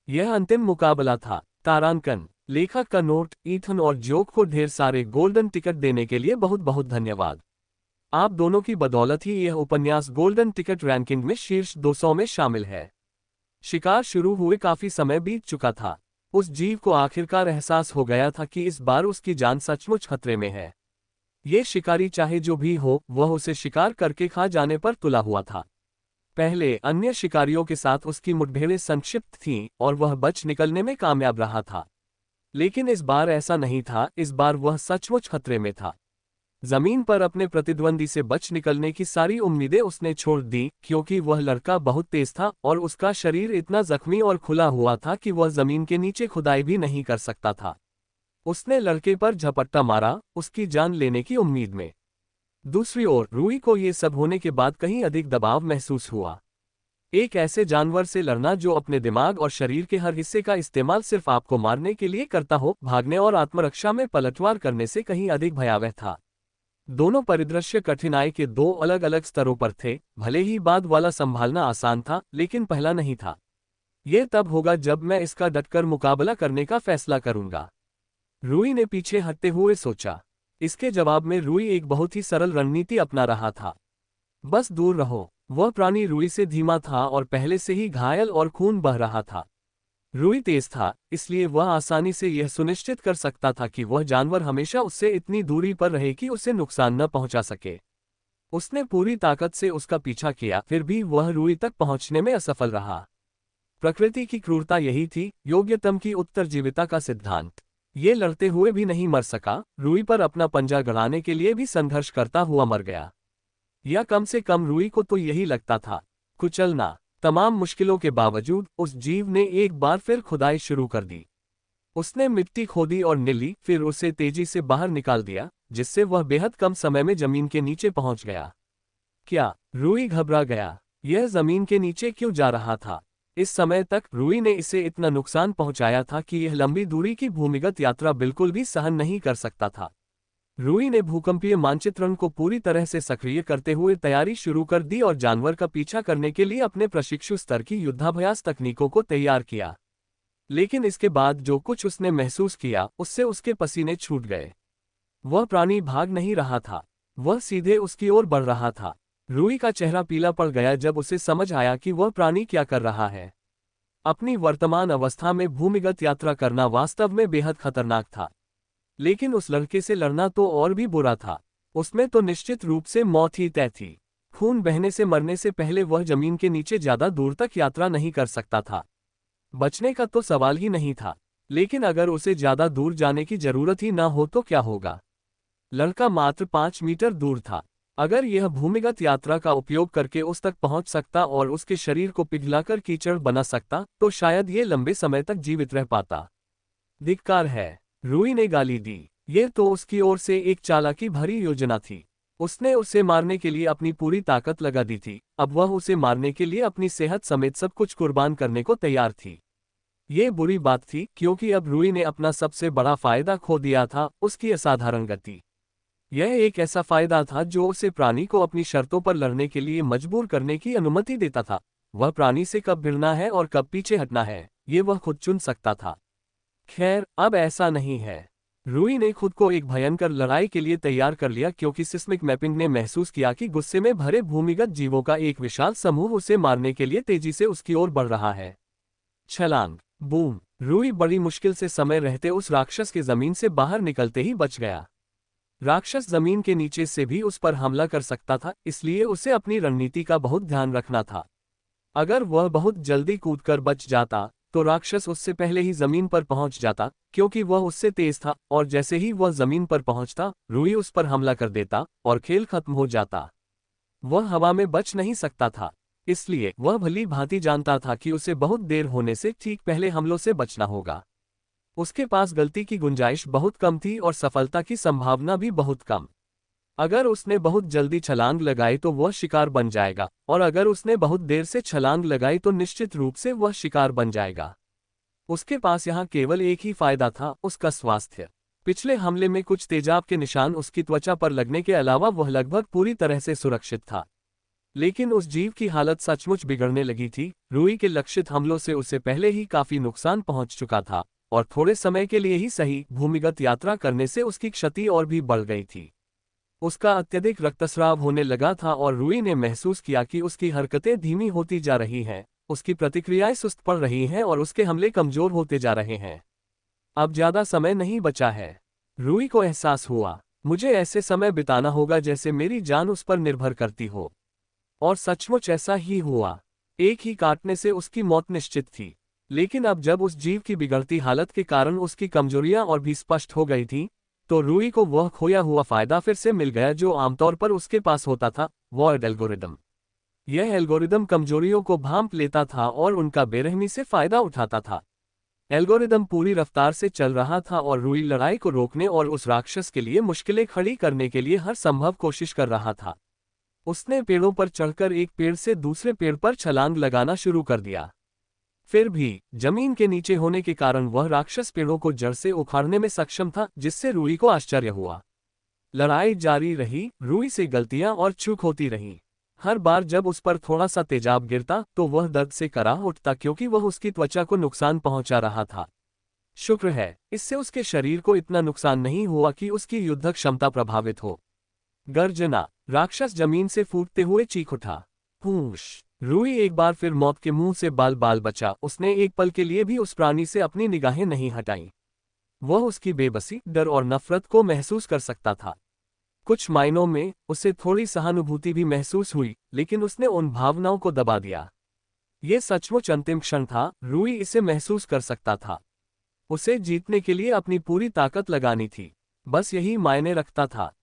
यह अंतिम मुकाबला था। तारांकन। लेखक का नोट, ईथन और जोक को ढेर सारे गोल्डन टिकट देने के लिए बहुत बहुत धन्यवाद। आप दोनों की बदौलत ही यह उपन्यास गोल्डन टिकट रैंकिंग में शीर्ष 200 में शामिल है। शिकार शुरू हुए काफी समय बीत चुका था। उस जीव को आखिरकार एहसास हो गया था कि इस बार उसकी जान सचमुच खतरे में है। ये शिकारी चाहे जो भी हो, वह उसे शिकार करके खा जाने पर तुला हुआ था। पहले अन्य शिकारियों के साथ उसकी मुठभेड़ें संक्षिप्त थीं और वह बच निकलने में कामयाब रहा था। लेकिन इस बार ऐसा नहीं था। इस बार वह सचमुच खतरे में था। जमीन पर अपने प्रतिद्वंदी से बच निकलने की सारी उम्मीदें उसने छोड़ दी, क्योंकि वह लड़का बहुत तेज था और उसका शरीर इतना जख्मी और खुला हुआ था कि वह जमीन के नीचे खुदाई भी नहीं कर सकता था। उसने लड़के पर झपट्टा मारा, उसकी जान लेने की उम्मीद में। दूसरी ओर रूई को ये सब होने के बाद कहीं अधिक दबाव महसूस हुआ। एक ऐसे जानवर से लड़ना जो अपने दिमाग और शरीर के हर हिस्से का इस्तेमाल सिर्फ आपको मारने के लिए करता हो, भागने और आत्मरक्षा में पलटवार करने से कहीं अधिक भयावह था। दोनों परिदृश्य कठिनाई के दो अलग अलग स्तरों पर थे। भले ही बाद वाला संभालना आसान था, लेकिन पहला नहीं था। यह तब होगा जब मैं इसका डटकर मुकाबला करने का फैसला करूंगा। रूई ने पीछे हटते हुए सोचा। इसके जवाब में रूई एक बहुत ही सरल रणनीति अपना रहा था। बस दूर रहो। वह प्राणी रूई से धीमा था और पहले से ही घायल और खून बह रहा था। रूई तेज था, इसलिए वह आसानी से यह सुनिश्चित कर सकता था कि वह जानवर हमेशा उससे इतनी दूरी पर रहे कि उसे नुकसान न पहुंचा सके। उसने पूरी ताकत से उसका पीछा किया, फिर भी वह रूई तक पहुंचने में असफल रहा। प्रकृति की क्रूरता यही थी, योग्यतम की उत्तरजीविता का सिद्धांत। ये लड़ते हुए भी नहीं मर सका, रूई पर अपना पंजा गड़ाने के लिए भी संघर्ष करता हुआ मर गया। या कम से कम रूई को तो यही लगता था। कुचलना। तमाम मुश्किलों के बावजूद उस जीव ने एक बार फिर खुदाई शुरू कर दी। उसने मिट्टी खोदी और नीली, फिर उसे तेजी से बाहर निकाल दिया, जिससे वह बेहद कम समय में जमीन के नीचे पहुंच गया। क्या? रूई घबरा गया। यह जमीन के नीचे क्यों जा रहा था? इस समय तक रूई ने इसे इतना नुकसान पहुंचाया था कि यह लंबी दूरी की भूमिगत यात्रा बिल्कुल भी सहन नहीं कर सकता था। रूई ने भूकंपीय मानचित्रण को पूरी तरह से सक्रिय करते हुए तैयारी शुरू कर दी और जानवर का पीछा करने के लिए अपने प्रशिक्षु स्तर की युद्धाभ्यास तकनीकों को तैयार किया। लेकिन इसके बाद जो कुछ उसने महसूस किया, उससे उसके पसीने छूट गए। वह प्राणी भाग नहीं रहा था, वह सीधे उसकी ओर बढ़ रहा था। रूई का चेहरा पीला पड़ गया जब उसे समझ आया कि वह प्राणी क्या कर रहा है। अपनी वर्तमान अवस्था में भूमिगत यात्रा करना वास्तव में बेहद खतरनाक था। लेकिन उस लड़के से लड़ना तो और भी बुरा था। उसमें तो निश्चित रूप से मौत ही तय थी। खून बहने से मरने से पहले वह जमीन के नीचे ज्यादा दूर तक यात्रा नहीं कर सकता था। बचने का तो सवाल ही नहीं था। लेकिन अगर उसे ज्यादा दूर जाने की जरूरत ही ना हो तो क्या होगा? लड़का मात्र 5 मीटर दूर था। अगर यह भूमिगत यात्रा का उपयोग करके उस तक पहुंच सकता और उसके शरीर को पिघलाकर कीचड़ बना सकता तो शायद ये लंबे समय तक जीवित रह पाता। धिक्कार है, रूई ने गाली दी। यह तो उसकी ओर से एक चालाकी भरी योजना थी। उसने उसे मारने के लिए अपनी पूरी ताकत लगा दी थी। अब वह उसे मारने के लिए अपनी सेहत समेत सब कुछ कुर्बान करने को तैयार थी। ये बुरी बात थी क्योंकि अब रूई ने अपना सबसे बड़ा फायदा खो दिया था, उसकी असाधारण गति। यह एक ऐसा फायदा था जो उसे प्राणी को अपनी शर्तों पर लड़ने के लिए मजबूर करने की अनुमति देता था। वह प्राणी से कब भिड़ना है और कब पीछे हटना है, ये वह खुद चुन सकता था। खैर, अब ऐसा नहीं है। रूई ने खुद को एक भयंकर लड़ाई के लिए तैयार कर लिया क्योंकि सिस्मिक मैपिंग ने महसूस किया कि गुस्से में भरे भूमिगत जीवों का एक विशाल समूह उसे मारने के लिए तेजी से उसकी ओर बढ़ रहा है। छलांग, बूम! रूई बड़ी मुश्किल से समय रहते उस राक्षस के जमीन से बाहर निकलते ही बच गया। राक्षस जमीन के नीचे से भी उस पर हमला कर सकता था, इसलिए उसे अपनी रणनीति का बहुत ध्यान रखना था। अगर वह बहुत जल्दी कूदकर बच जाता तो राक्षस उससे पहले ही जमीन पर पहुंच जाता, क्योंकि वह उससे तेज था और जैसे ही वह जमीन पर पहुंचता रूई उस पर हमला कर देता और खेल खत्म हो जाता। वह हवा में बच नहीं सकता था, इसलिए वह भली भांति जानता था कि उसे बहुत देर होने से ठीक पहले हमलों से बचना होगा। उसके पास गलती की गुंजाइश बहुत कम थी और सफलता की संभावना भी बहुत कम। अगर उसने बहुत जल्दी छलांग लगाई तो वह शिकार बन जाएगा, और अगर उसने बहुत देर से छलांग लगाई तो निश्चित रूप से वह शिकार बन जाएगा। उसके पास यहाँ केवल एक ही फायदा था, उसका स्वास्थ्य। पिछले हमले में कुछ तेजाब के निशान उसकी त्वचा पर लगने के अलावा वह लगभग पूरी तरह से सुरक्षित था। लेकिन उस जीव की हालत सचमुच बिगड़ने लगी थी। रूई के लक्षित हमलों से उसे पहले ही काफी नुकसान पहुंच चुका था, और थोड़े समय के लिए ही सही भूमिगत यात्रा करने से उसकी क्षति और भी बढ़ गई थी। उसका अत्यधिक रक्तस्राव होने लगा था और रूई ने महसूस किया कि उसकी हरकतें धीमी होती जा रही हैं, उसकी प्रतिक्रियाएं सुस्त पड़ रही हैं और उसके हमले कमजोर होते जा रहे हैं। अब ज्यादा समय नहीं बचा है। रूई को एहसास हुआ, मुझे ऐसे समय बिताना होगा जैसे मेरी जान उस पर निर्भर करती हो। और सचमुच ऐसा ही हुआ। एक ही काटने से उसकी मौत निश्चित थी। लेकिन अब जब उस जीव की बिगड़ती हालत के कारण उसकी कमजोरियां और भी स्पष्ट हो गई थी, तो रूई को वह खोया हुआ फायदा फिर से मिल गया जो आमतौर पर उसके पास होता था, वॉर्ड एल्गोरिदम। यह एल्गोरिदम कमजोरियों को भांप लेता था और उनका बेरहमी से फायदा उठाता था। एल्गोरिदम पूरी रफ्तार से चल रहा था और रूई लड़ाई को रोकने और उस राक्षस के लिए मुश्किलें खड़ी करने के लिए हर संभव कोशिश कर रहा था। उसने पेड़ों पर चढ़कर एक पेड़ से दूसरे पेड़ पर छलांग लगाना शुरू कर दिया। फिर भी जमीन के नीचे होने के कारण वह राक्षस पेड़ों को जड़ से उखाड़ने में सक्षम था, जिससे रूई को आश्चर्य हुआ। लड़ाई जारी रही, रूई से गलतियां और चूक होती रहीं। हर बार जब उस पर थोड़ा सा तेजाब गिरता तो वह दर्द से कराह उठता क्योंकि वह उसकी त्वचा को नुकसान पहुंचा रहा था। शुक्र है, इससे उसके शरीर को इतना नुकसान नहीं हुआ कि उसकी युद्ध क्षमता प्रभावित हो। गर्जना, राक्षस जमीन से फूटते हुए चीख उठा। हूश! रूई एक बार फिर मौत के मुंह से बाल बाल बचा। उसने एक पल के लिए भी उस प्राणी से अपनी निगाहें नहीं हटाईं। वह उसकी बेबसी, डर और नफरत को महसूस कर सकता था। कुछ मायनों में उसे थोड़ी सहानुभूति भी महसूस हुई, लेकिन उसने उन भावनाओं को दबा दिया। ये सचमुच अंतिम क्षण था, रूई इसे महसूस कर सकता था। उसे जीतने के लिए अपनी पूरी ताकत लगानी थी, बस यही मायने रखता था।